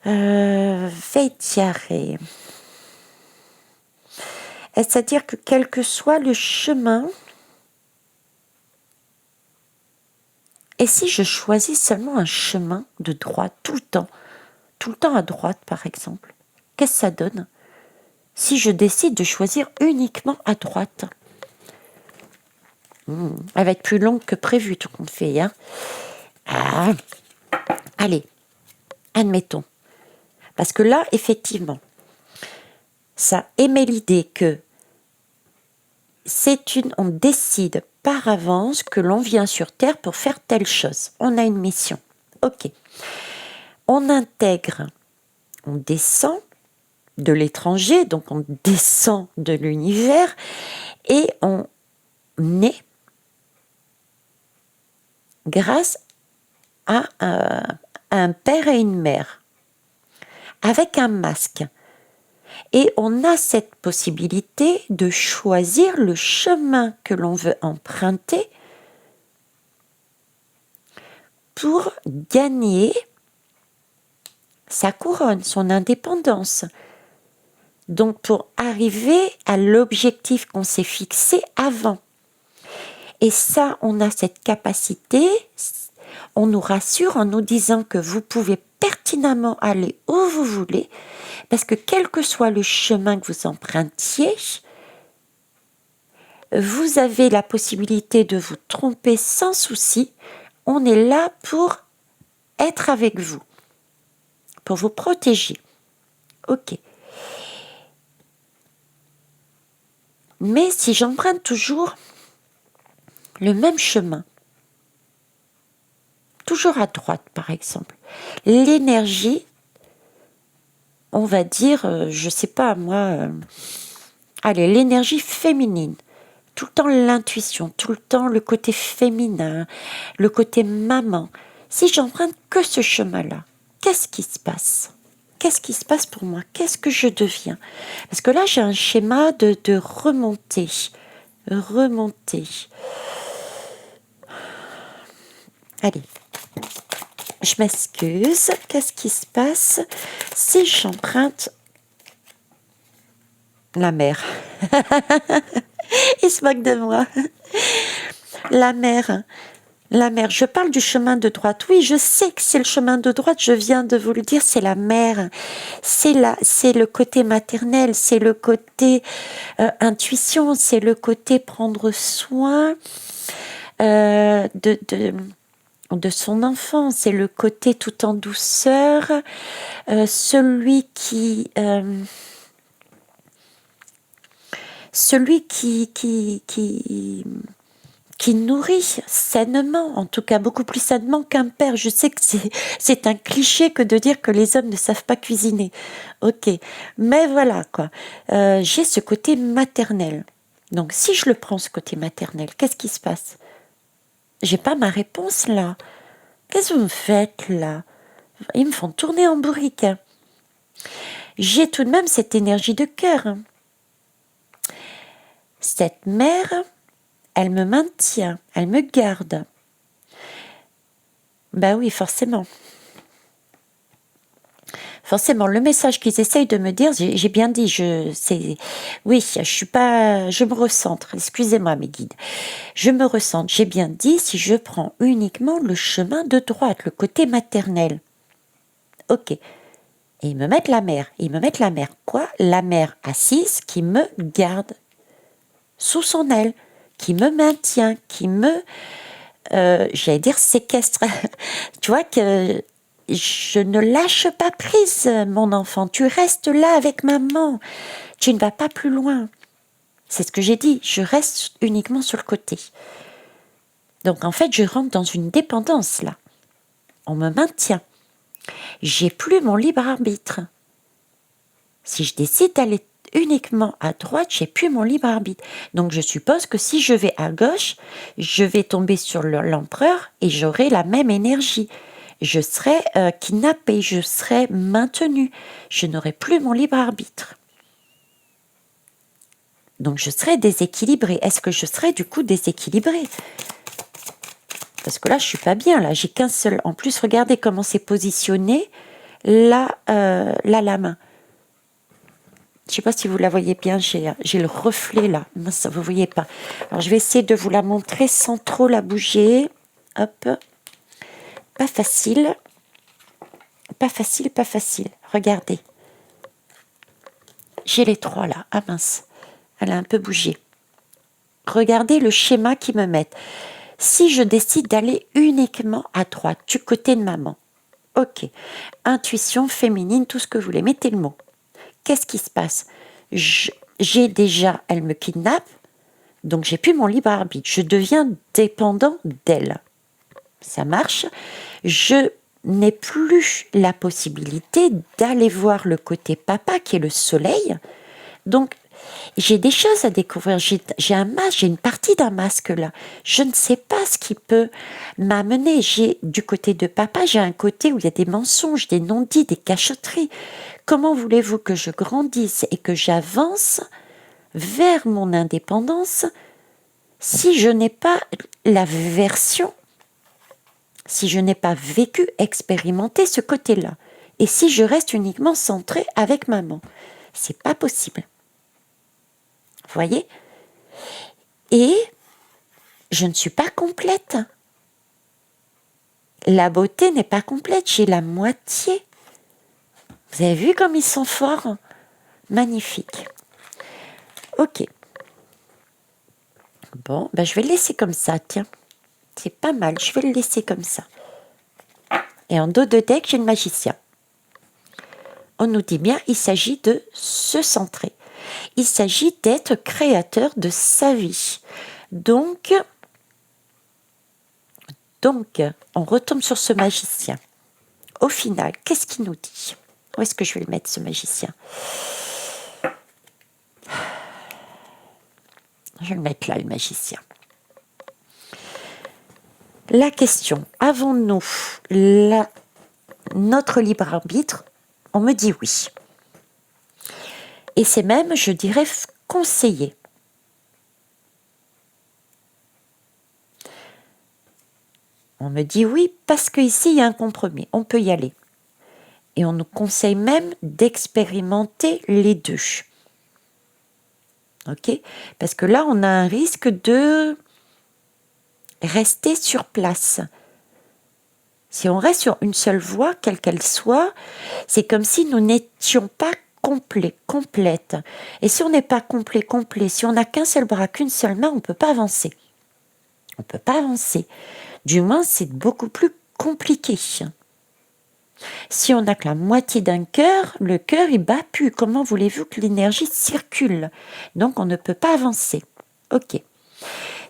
Veitiare. C'est-à-dire que quel que soit le chemin, et si je choisis seulement un chemin de droite tout le temps à droite par exemple, qu'est-ce que ça donne si je décide de choisir uniquement à droite? Elle va être plus longue que prévu, tout compte fait. Hein. Ah. Allez, admettons. Parce que là, effectivement, ça émet l'idée que on décide par avance que l'on vient sur Terre pour faire telle chose. On a une mission. Ok. On intègre, on descend de l'étranger, donc on descend de l'univers et on est grâce à un père et une mère avec un masque. Et on a cette possibilité de choisir le chemin que l'on veut emprunter pour gagner sa couronne, son indépendance. Donc pour arriver à l'objectif qu'on s'est fixé avant. Et ça, on a cette capacité, on nous rassure en nous disant que vous pouvez pertinemment aller où vous voulez, parce que quel que soit le chemin que vous empruntiez, vous avez la possibilité de vous tromper sans souci. On est là pour être avec vous, pour vous protéger. Ok. Mais si j'emprunte toujours le même chemin, toujours à droite par exemple, l'énergie, on va dire, je sais pas moi, allez, l'énergie féminine, tout le temps l'intuition, tout le temps le côté féminin, le côté maman. Si j'emprunte que ce chemin-là, qu'est-ce qui se passe ? Qu'est-ce qui se passe pour moi ? Qu'est-ce que je deviens ? Parce que là, j'ai un schéma de remontée. Allez, je m'excuse. Qu'est-ce qui se passe si j'emprunte la mer ? Il se moque de moi. La mer, je parle du chemin de droite. Oui, je sais que c'est le chemin de droite, je viens de vous le dire, c'est la mer. C'est le côté maternel, c'est le côté intuition, c'est le côté prendre soin de son enfant, c'est le côté tout en douceur, celui qui nourrit sainement, en tout cas beaucoup plus sainement qu'un père. Je sais que c'est un cliché que de dire que les hommes ne savent pas cuisiner. Ok, mais voilà quoi. J'ai ce côté maternel. Donc si je le prends ce côté maternel, qu'est-ce qui se passe ? J'ai pas ma réponse là. Qu'est-ce que vous me faites là ? Ils me font tourner en bourrique. J'ai tout de même cette énergie de cœur. Cette mère, elle me maintient, elle me garde. Ben oui, forcément. Forcément, le message qu'ils essayent de me dire, j'ai bien dit, je me recentre, excusez-moi mes guides, je me recentre, j'ai bien dit, si je prends uniquement le chemin de droite, le côté maternel. Ok. Et ils me mettent la mère. Quoi ? La mère assise qui me garde sous son aile, qui me maintient, qui me j'allais dire séquestre. Tu vois que je ne lâche pas prise, mon enfant. Tu restes là avec maman. Tu ne vas pas plus loin. C'est ce que j'ai dit. Je reste uniquement sur le côté. Donc en fait, je rentre dans une dépendance là. On me maintient. J'ai plus mon libre arbitre. Si je décide d'aller uniquement à droite, j'ai plus mon libre arbitre. Donc je suppose que si je vais à gauche, je vais tomber sur l'empereur et j'aurai la même énergie. Je serai kidnappée, je serai maintenue. Je n'aurai plus mon libre arbitre. Donc je serai déséquilibrée. Est-ce que je serai du coup déséquilibrée? Parce que là, je suis pas bien. Là, j'ai qu'un seul. En plus, regardez comment c'est positionné. Là, la main. Je ne sais pas si vous la voyez bien, j'ai le reflet là. Non, ça, vous ne voyez pas. Alors, je vais essayer de vous la montrer sans trop la bouger. Hop. Pas facile. Pas facile, pas facile. Regardez. J'ai les trois là. Ah mince. Elle a un peu bougé. Regardez le schéma qu'ils me mettent. Si je décide d'aller uniquement à droite, du côté de maman. Ok. Intuition féminine, tout ce que vous voulez. Mettez le mot. Qu'est-ce qui se passe? J'ai déjà, elle me kidnappe, donc j'ai plus mon libre arbitre. Je deviens dépendant d'elle. Ça marche. Je n'ai plus la possibilité d'aller voir le côté papa qui est le soleil. Donc, j'ai des choses à découvrir. J'ai un masque, j'ai une partie d'un masque là. Je ne sais pas ce qui peut m'amener. J'ai du côté de papa, j'ai un côté où il y a des mensonges, des non-dits, des cachotteries. Comment voulez-vous que je grandisse et que j'avance vers mon indépendance si je n'ai pas la version, si je n'ai pas vécu, expérimenté ce côté-là, et si je reste uniquement centrée avec maman? C'est pas possible. Vous voyez? Et je ne suis pas complète. La beauté n'est pas complète, j'ai la moitié. Vous avez vu comme ils sont forts? Magnifique. Ok. Bon, ben je vais le laisser comme ça, tiens. C'est pas mal, je vais le laisser comme ça. Et en dos de deck, j'ai le magicien. On nous dit bien, il s'agit de se centrer. Il s'agit d'être créateur de sa vie. Donc, on retombe sur ce magicien. Au final, qu'est-ce qu'il nous dit? Où est-ce que je vais le mettre, ce magicien? Je vais le mettre là, le magicien. La question, avons-nous notre libre arbitre? On me dit oui. Et c'est même, je dirais, conseillé. On me dit oui parce qu'ici, il y a un compromis. On peut y aller. Et on nous conseille même d'expérimenter les deux. Ok? Parce que là, on a un risque de rester sur place. Si on reste sur une seule voie, quelle qu'elle soit, c'est comme si nous n'étions pas complète. Et si on n'est pas complet, si on n'a qu'un seul bras, qu'une seule main, on ne peut pas avancer. On ne peut pas avancer. Du moins, c'est beaucoup plus compliqué. Si on n'a que la moitié d'un cœur, le cœur, il bat plus. Comment voulez-vous que l'énergie circule? Donc, on ne peut pas avancer. Ok.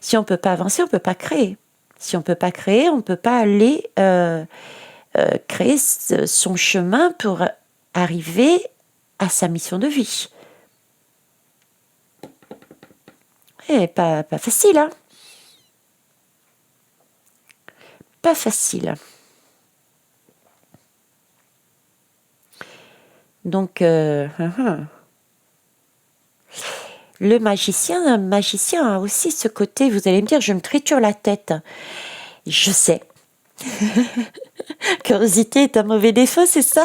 Si on ne peut pas avancer, on ne peut pas créer. Si on ne peut pas créer, on ne peut pas aller créer son chemin pour arriver à sa mission de vie. Et pas facile, hein? Pas facile. Donc, le magicien a aussi ce côté, vous allez me dire, je me triture la tête. Je sais. Curiosité est un mauvais défaut, c'est ça?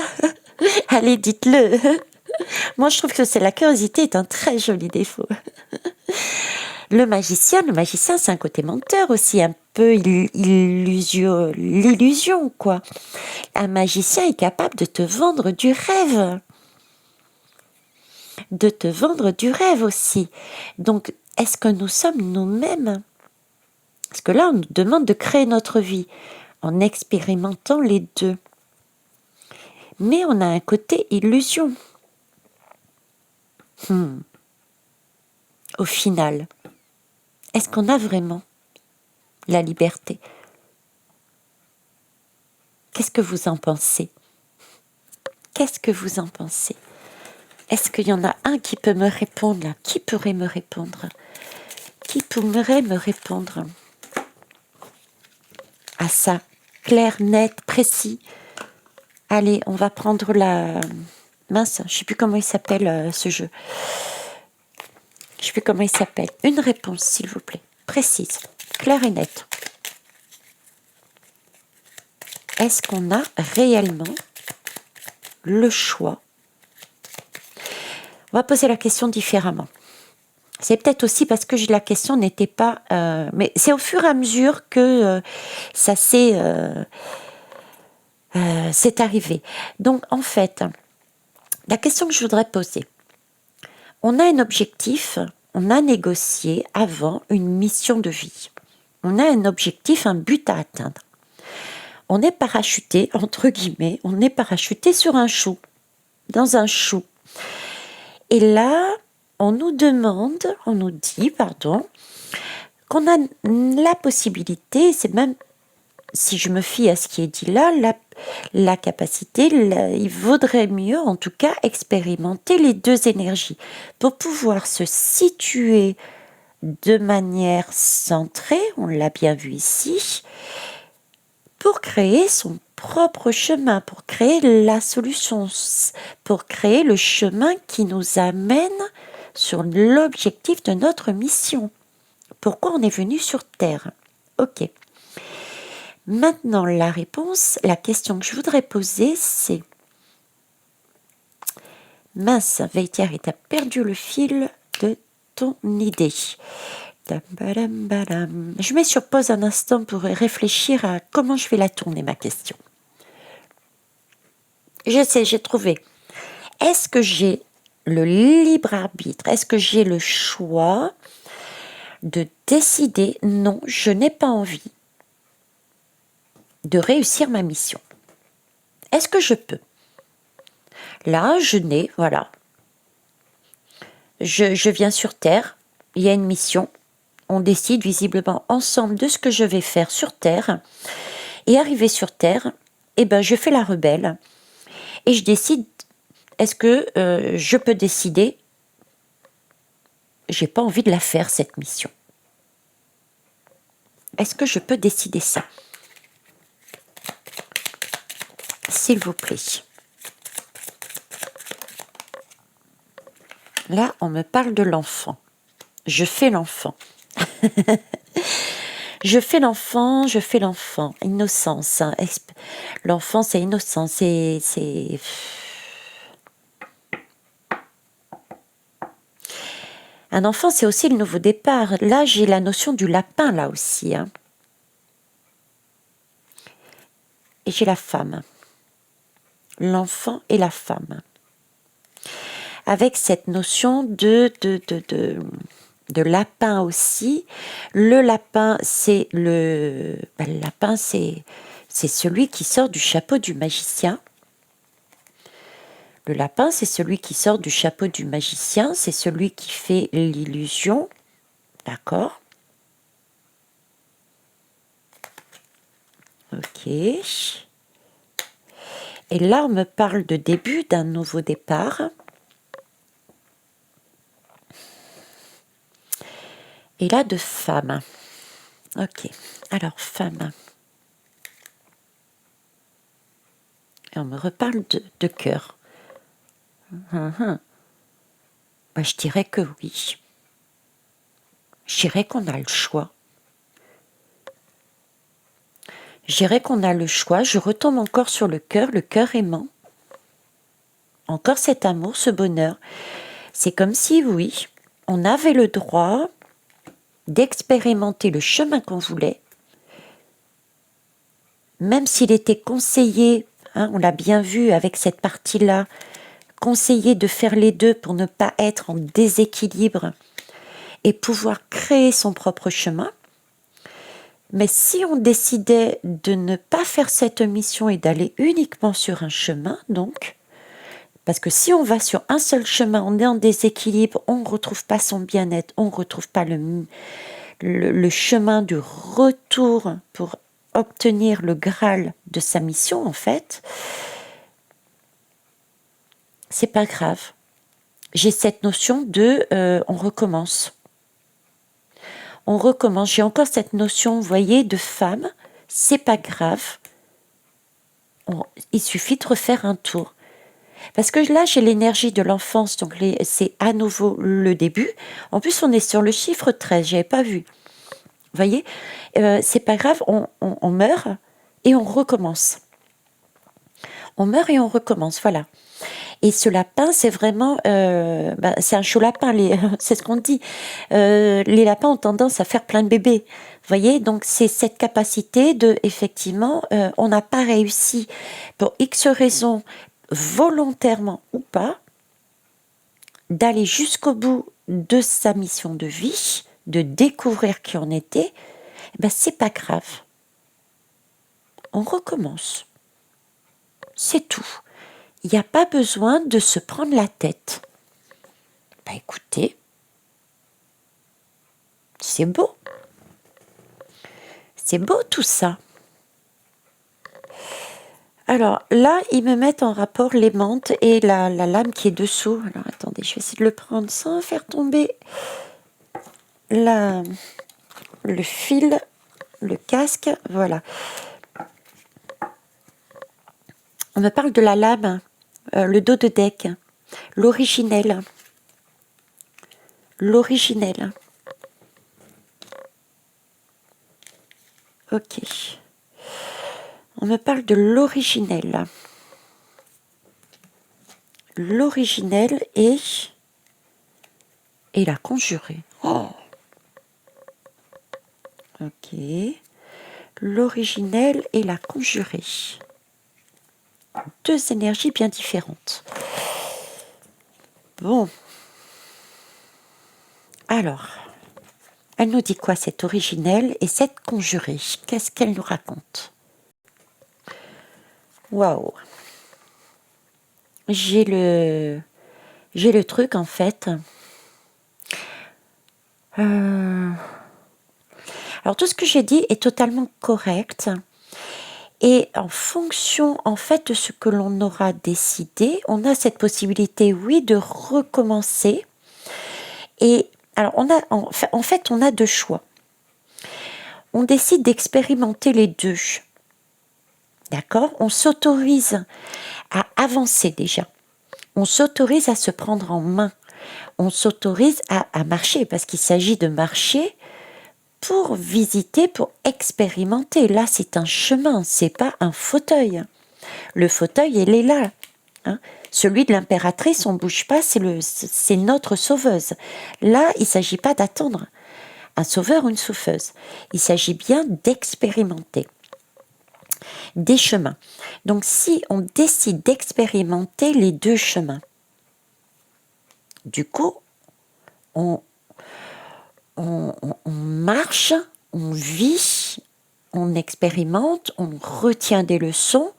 Allez, dites-le. Moi, je trouve que la curiosité est un très joli défaut. Le magicien, c'est un côté menteur aussi, un peu l'illusion, quoi. Un magicien est capable de te vendre du rêve. De te vendre du rêve aussi. Donc, est-ce que nous sommes nous-mêmes? Parce que là, on nous demande de créer notre vie en expérimentant les deux. Mais on a un côté illusion. Au final, est-ce qu'on a vraiment la liberté? Qu'est-ce que vous en pensez? Qu'est-ce que vous en pensez? Est-ce qu'il y en a un qui peut me répondre là? Qui pourrait me répondre? Qui pourrait me répondre à ça? Clair, net, précis. Allez, on va prendre la... Mince, je ne sais plus comment il s'appelle ce jeu. Je ne sais plus comment il s'appelle. Une réponse, s'il vous plaît. Précise, claire et nette. Est-ce qu'on a réellement le choix? On va poser la question différemment. C'est peut-être aussi parce que la question n'était pas... mais c'est au fur et à mesure que ça s'est arrivé. Donc, en fait, la question que je voudrais poser, on a un objectif, on a négocié avant une mission de vie. On a un objectif, un but à atteindre. On est parachuté, entre guillemets, on est parachuté sur un chou, dans un chou. Et là, on nous dit, qu'on a la possibilité, c'est même, si je me fie à ce qui est dit là, la capacité, il vaudrait mieux, en tout cas, expérimenter les deux énergies pour pouvoir se situer de manière centrée, on l'a bien vu ici, pour créer son propre chemin, pour créer la solution, pour créer le chemin qui nous amène sur l'objectif de notre mission. Pourquoi on est venu sur Terre? Ok. Maintenant, la question que je voudrais poser, c'est... Mince, Veitiari, t'as perdu le fil de ton idée. Je mets sur pause un instant pour réfléchir à comment je vais la tourner, ma question. Je sais, j'ai trouvé. Est-ce que j'ai le libre arbitre? Est-ce que j'ai le choix de décider? Non, je n'ai pas envie de réussir ma mission. Est-ce que je peux? Là, voilà. Je viens sur Terre, il y a une mission. On décide visiblement ensemble de ce que je vais faire sur Terre. Et arrivé sur Terre, je fais la rebelle. Et je décide, est-ce que je peux décider? J'ai pas envie de la faire, cette mission. Est-ce que je peux décider ça? S'il vous plaît. Là, on me parle de l'enfant. Je fais l'enfant. Je fais l'enfant. Innocence. Hein. L'enfant, c'est innocent. C'est... Un enfant, c'est aussi le nouveau départ. Là, j'ai la notion du lapin, là aussi. Hein. Et j'ai la femme. L'enfant et la femme. Avec cette notion de lapin aussi. Le lapin, c'est c'est celui qui sort du chapeau du magicien. Le lapin, c'est celui qui sort du chapeau du magicien, c'est celui qui fait l'illusion. D'accord? Ok. Et là, on me parle de début d'un nouveau départ. Et là, de femme. Ok. Alors, femme. Et on me reparle de cœur. Je dirais que oui. Je dirais qu'on a le choix. Je dirais qu'on a le choix. Je retombe encore sur le cœur aimant. Encore cet amour, ce bonheur. C'est comme si, oui, on avait le droit d'expérimenter le chemin qu'on voulait, même s'il était conseillé, on l'a bien vu avec cette partie-là, conseillé de faire les deux pour ne pas être en déséquilibre et pouvoir créer son propre chemin. Mais si on décidait de ne pas faire cette mission et d'aller uniquement sur un chemin, donc, parce que si on va sur un seul chemin, on est en déséquilibre, on ne retrouve pas son bien-être, on ne retrouve pas le chemin du retour pour obtenir le Graal de sa mission, en fait, c'est pas grave. J'ai cette notion de on recommence. On recommence. J'ai encore cette notion, vous voyez, de femme, c'est pas grave. Il suffit de refaire un tour. Parce que là, j'ai l'énergie de l'enfance, donc c'est à nouveau le début. En plus, on est sur le chiffre 13, j'avais pas vu. Vous voyez, c'est pas grave, on meurt et on recommence. On meurt et on recommence, voilà. Et ce lapin, c'est vraiment, c'est un chaud lapin, c'est ce qu'on dit. Les lapins ont tendance à faire plein de bébés. Vous voyez, donc c'est cette capacité de, effectivement, on n'a pas réussi pour X raisons, volontairement ou pas, d'aller jusqu'au bout de sa mission de vie, de découvrir qui on était. C'est pas grave. On recommence. C'est tout. Il n'y a pas besoin de se prendre la tête. Écoutez, c'est beau. C'est beau tout ça. Alors là, ils me mettent en rapport les mantes et la lame qui est dessous. Alors attendez, je vais essayer de le prendre sans faire tomber le fil, le casque. Voilà. On me parle de la lame, le dos de deck, l'originel. L'originel. Ok. On me parle de l'originel. L'originel et la conjurée. Oh. Ok. L'originel et la conjurée. Deux énergies bien différentes. Bon. Alors, elle nous dit quoi cette originelle et cette conjurée? Qu'est-ce qu'elle nous raconte? Waouh! J'ai le truc en fait. Alors tout ce que j'ai dit est totalement correct. Et en fonction, en fait, de ce que l'on aura décidé, on a cette possibilité, oui, de recommencer. Et alors, en fait, on a deux choix. On décide d'expérimenter les deux. D'accord? On s'autorise à avancer déjà. On s'autorise à se prendre en main. On s'autorise à marcher, parce qu'il s'agit de marcher pour visiter, pour expérimenter. Là, c'est un chemin, c'est pas un fauteuil. Le fauteuil, il est là. Hein. Celui de l'impératrice, on ne bouge pas, c'est notre sauveuse. Là, il ne s'agit pas d'attendre un sauveur ou une sauveuse. Il s'agit bien d'expérimenter des chemins. Donc, si on décide d'expérimenter les deux chemins, du coup, on marche, on vit, on expérimente, on retient des leçons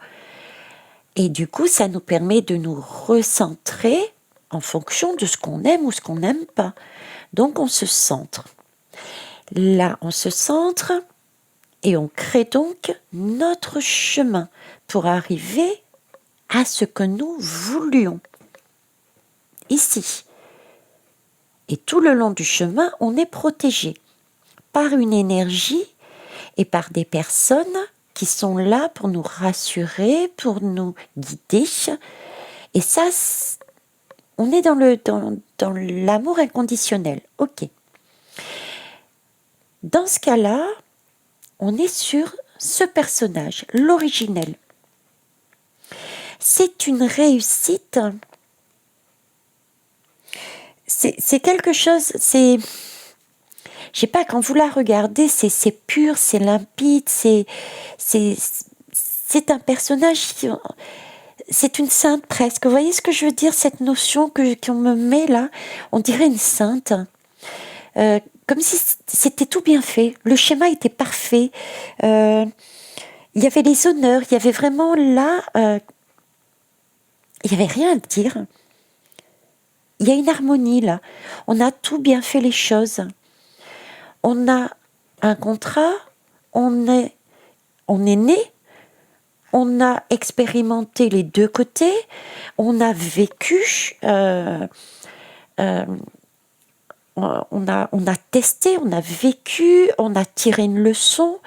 et du coup, ça nous permet de nous recentrer en fonction de ce qu'on aime ou ce qu'on n'aime pas. Donc, on se centre. Là, on se centre et on crée donc notre chemin pour arriver à ce que nous voulions. Ici. Et tout le long du chemin, on est protégé par une énergie et par des personnes qui sont là pour nous rassurer, pour nous guider. Et ça, on est dans l'amour inconditionnel. Ok. Dans ce cas-là, on est sur ce personnage, l'originel. C'est une réussite. C'est quelque chose, je sais pas, quand vous la regardez, c'est pur, c'est limpide, c'est un personnage, c'est une sainte presque. Vous voyez ce que je veux dire, cette notion qu'on me met là, on dirait une sainte. Comme comme si c'était tout bien fait. Le schéma était parfait. Il y avait les honneurs, il y avait vraiment là, il n'y avait rien à dire. Il y a une harmonie là. On a tout bien fait les choses. On a un contrat, on est né, on a expérimenté les deux côtés, on a vécu, on a testé, on a vécu, on a tiré une leçon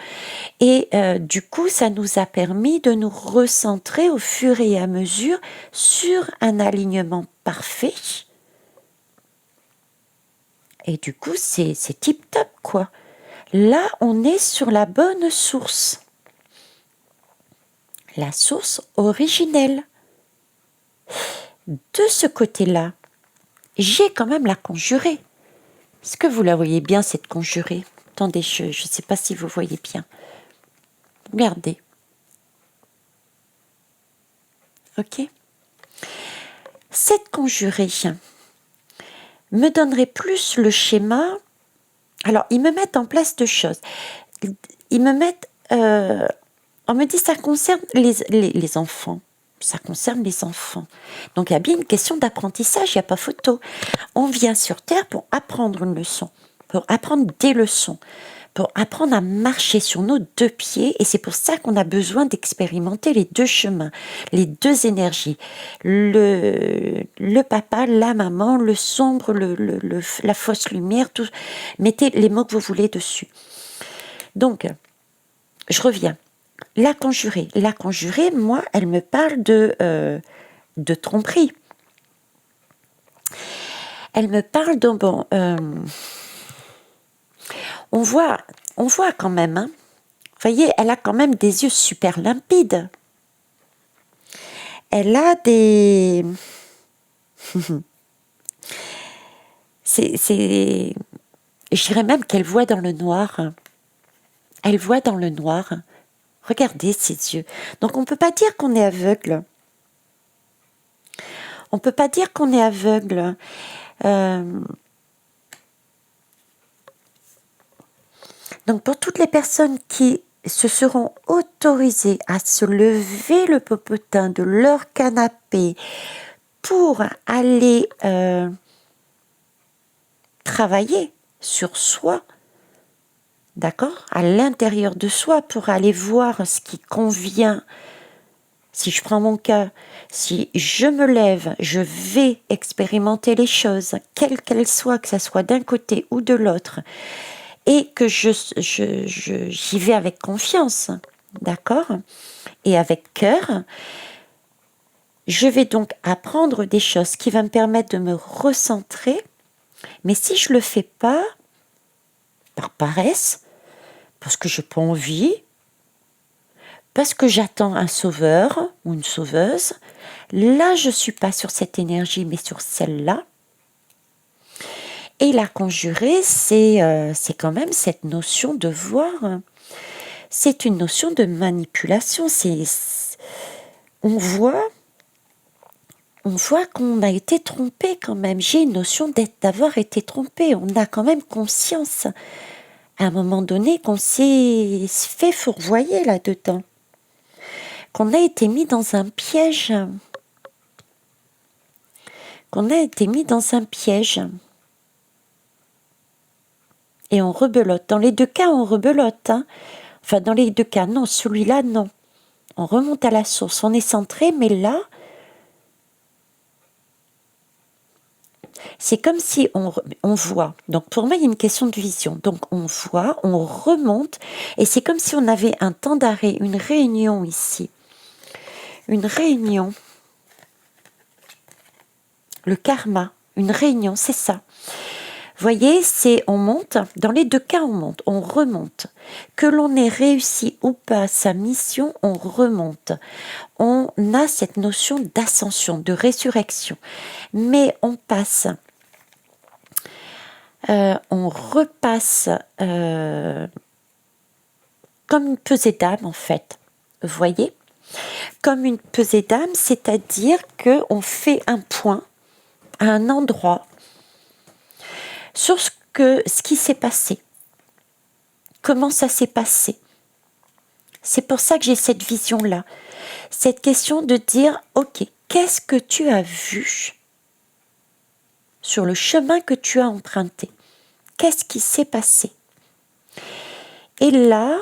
et du coup ça nous a permis de nous recentrer au fur et à mesure sur un alignement parfait. Et du coup c'est tip top quoi. Là on est sur la bonne source. La source originelle. De ce côté-là, j'ai quand même la conjurée. Est-ce que vous la voyez bien, cette conjurée? Attendez, je ne sais pas si vous voyez bien. Regardez. Ok. Cette conjurée me donnerait plus le schéma. Alors, ils me mettent en place deux choses. Ils me mettent... on me dit ça concerne les enfants. Ça concerne les enfants. Donc, il y a bien une question d'apprentissage, il n'y a pas photo. On vient sur Terre pour apprendre une leçon, pour apprendre des leçons, pour apprendre à marcher sur nos deux pieds. Et c'est pour ça qu'on a besoin d'expérimenter les deux chemins, les deux énergies. Le papa, la maman, le sombre, la fausse lumière, tout. Mettez les mots que vous voulez dessus. Donc, je reviens. La conjurée, moi, elle me parle de tromperie. Elle me parle de... Bon, on voit quand même, hein. Vous voyez, elle a quand même des yeux super limpides. Elle a des... Je dirais même qu'elle voit dans le noir. Elle voit dans le noir. Regardez ses yeux. Donc on ne peut pas dire qu'on est aveugle. On ne peut pas dire qu'on est aveugle. Donc pour toutes les personnes qui se seront autorisées à se lever le popotin de leur canapé pour aller travailler sur soi, d'accord, à l'intérieur de soi, pour aller voir ce qui convient. Si je prends mon cas, si je me lève, je vais expérimenter les choses, quelles qu'elles soient, que ce soit d'un côté ou de l'autre, et que j'y vais avec confiance, d'accord, et avec cœur, je vais donc apprendre des choses qui vont me permettre de me recentrer. Mais si je ne le fais pas, par paresse, parce que je n'ai pas envie, parce que j'attends un sauveur ou une sauveuse, là je ne suis pas sur cette énergie, mais sur celle-là. Et la conjurer, c'est quand même cette notion de voir. C'est une notion de manipulation. On voit qu'on a été trompé quand même. J'ai une notion d'avoir été trompé. On a quand même conscience, à un moment donné, qu'on s'est fait fourvoyer là-dedans. Qu'on a été mis dans un piège. Et on rebelote. Dans les deux cas, on rebelote. Hein. Enfin, dans les deux cas, non. Celui-là, non. On remonte à la source. On est centré, mais là, c'est comme si on voit. Donc, pour moi, il y a une question de vision. Donc, on voit, on remonte. Et c'est comme si on avait un temps d'arrêt, une réunion ici. Une réunion. Le karma. Une réunion, c'est ça. Vous voyez, on monte, dans les deux cas on monte, on remonte. Que l'on ait réussi ou pas sa mission, on remonte. On a cette notion d'ascension, de résurrection. Mais on passe, on repasse comme une pesée d'âme en fait. Vous voyez ? Comme une pesée d'âme, c'est-à-dire qu'on fait un point à un endroit sur que ce qui s'est passé. Comment ça s'est passé? C'est pour ça que j'ai cette vision-là. Cette question de dire, ok, qu'est-ce que tu as vu sur le chemin que tu as emprunté? Qu'est-ce qui s'est passé? Et là,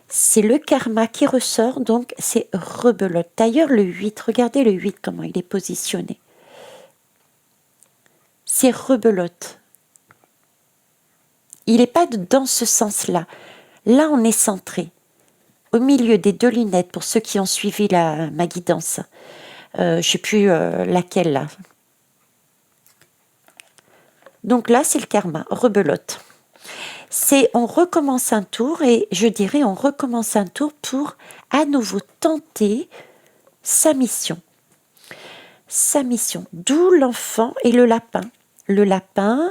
c'est le karma qui ressort, donc c'est rebelote. D'ailleurs, le 8, regardez le 8, comment il est positionné. C'est rebelote. Il n'est pas dans ce sens-là. Là, on est centré. Au milieu des deux lunettes, pour ceux qui ont suivi ma guidance. Je ne sais plus laquelle, là. Donc là, c'est le karma, rebelote. C'est on recommence un tour, et je dirais on recommence un tour pour à nouveau tenter sa mission. Sa mission. D'où l'enfant et le lapin. Le lapin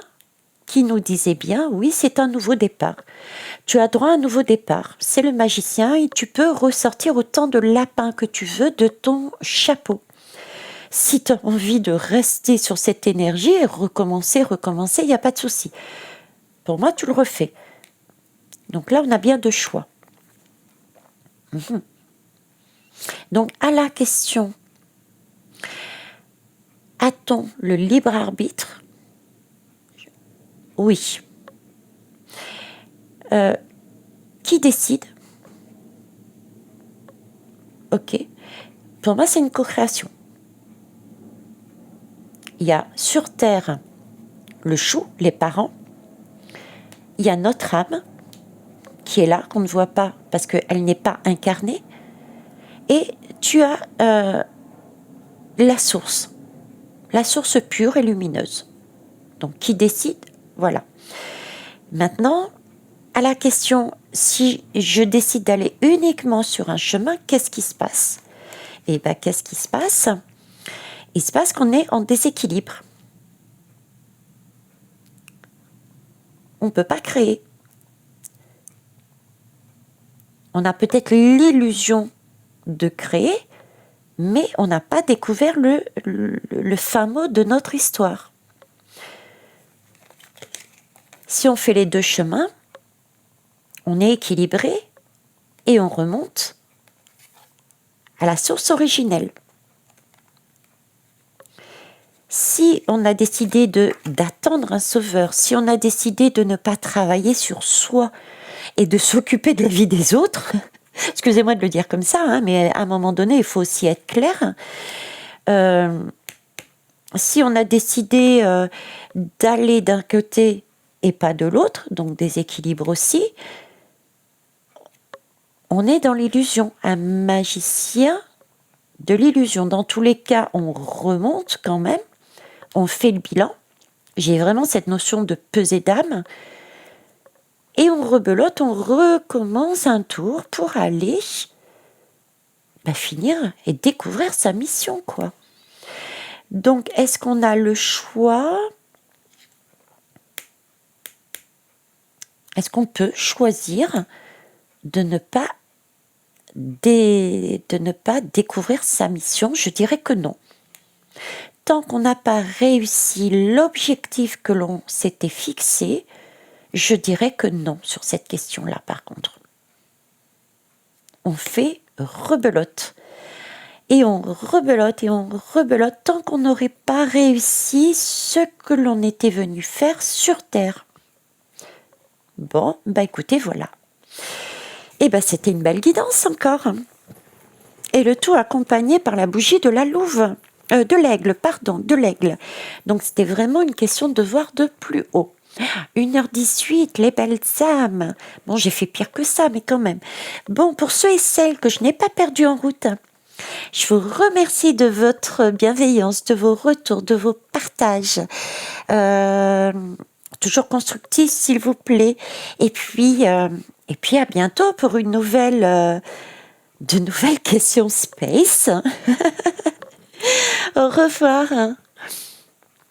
qui nous disait bien, oui, c'est un nouveau départ. Tu as droit à un nouveau départ. C'est le magicien et tu peux ressortir autant de lapins que tu veux de ton chapeau. Si tu as envie de rester sur cette énergie et recommencer, il n'y a pas de souci. Pour moi, tu le refais. Donc là, on a bien deux choix. Donc, à la question, a-t-on le libre arbitre? Oui. Qui décide? Ok. Pour moi, c'est une co-création. Il y a sur Terre le chou, les parents. Il y a notre âme qui est là, qu'on ne voit pas parce qu'elle n'est pas incarnée. Et tu as la source pure et lumineuse. Donc, qui décide? Voilà. Maintenant, à la question, si je décide d'aller uniquement sur un chemin, qu'est-ce qui se passe? Eh bien, qu'est-ce qui se passe? Il se passe qu'on est en déséquilibre. On ne peut pas créer. On a peut-être l'illusion de créer, mais on n'a pas découvert le fin mot de notre histoire. Si on fait les deux chemins, on est équilibré et on remonte à la source originelle. Si on a décidé d'attendre un sauveur, si on a décidé de ne pas travailler sur soi et de s'occuper de la vie des autres, excusez-moi de le dire comme ça, mais à un moment donné, il faut aussi être clair. Si on a décidé d'aller d'un côté et pas de l'autre, donc déséquilibre aussi, on est dans l'illusion. Un magicien de l'illusion. Dans tous les cas, on remonte quand même, on fait le bilan. J'ai vraiment cette notion de pesée d'âme. Et on rebelote, on recommence un tour pour aller finir et découvrir sa mission, quoi. Donc, est-ce qu'on a le choix? Est-ce qu'on peut choisir de ne pas découvrir sa mission? Je dirais que non. Tant qu'on n'a pas réussi l'objectif que l'on s'était fixé, je dirais que non sur cette question-là, par contre. On fait rebelote. Et on rebelote tant qu'on n'aurait pas réussi ce que l'on était venu faire sur Terre. Bon, écoutez, voilà. Et c'était une belle guidance encore. Et le tout accompagné par la bougie de la louve. De l'aigle. Donc c'était vraiment une question de voir de plus haut. 1h18, les belles âmes. Bon, j'ai fait pire que ça, mais quand même. Bon, pour ceux et celles que je n'ai pas perdus en route, je vous remercie de votre bienveillance, de vos retours, de vos partages. Toujours constructifs, s'il vous plaît. Et puis à bientôt pour de nouvelles questions space. Au revoir.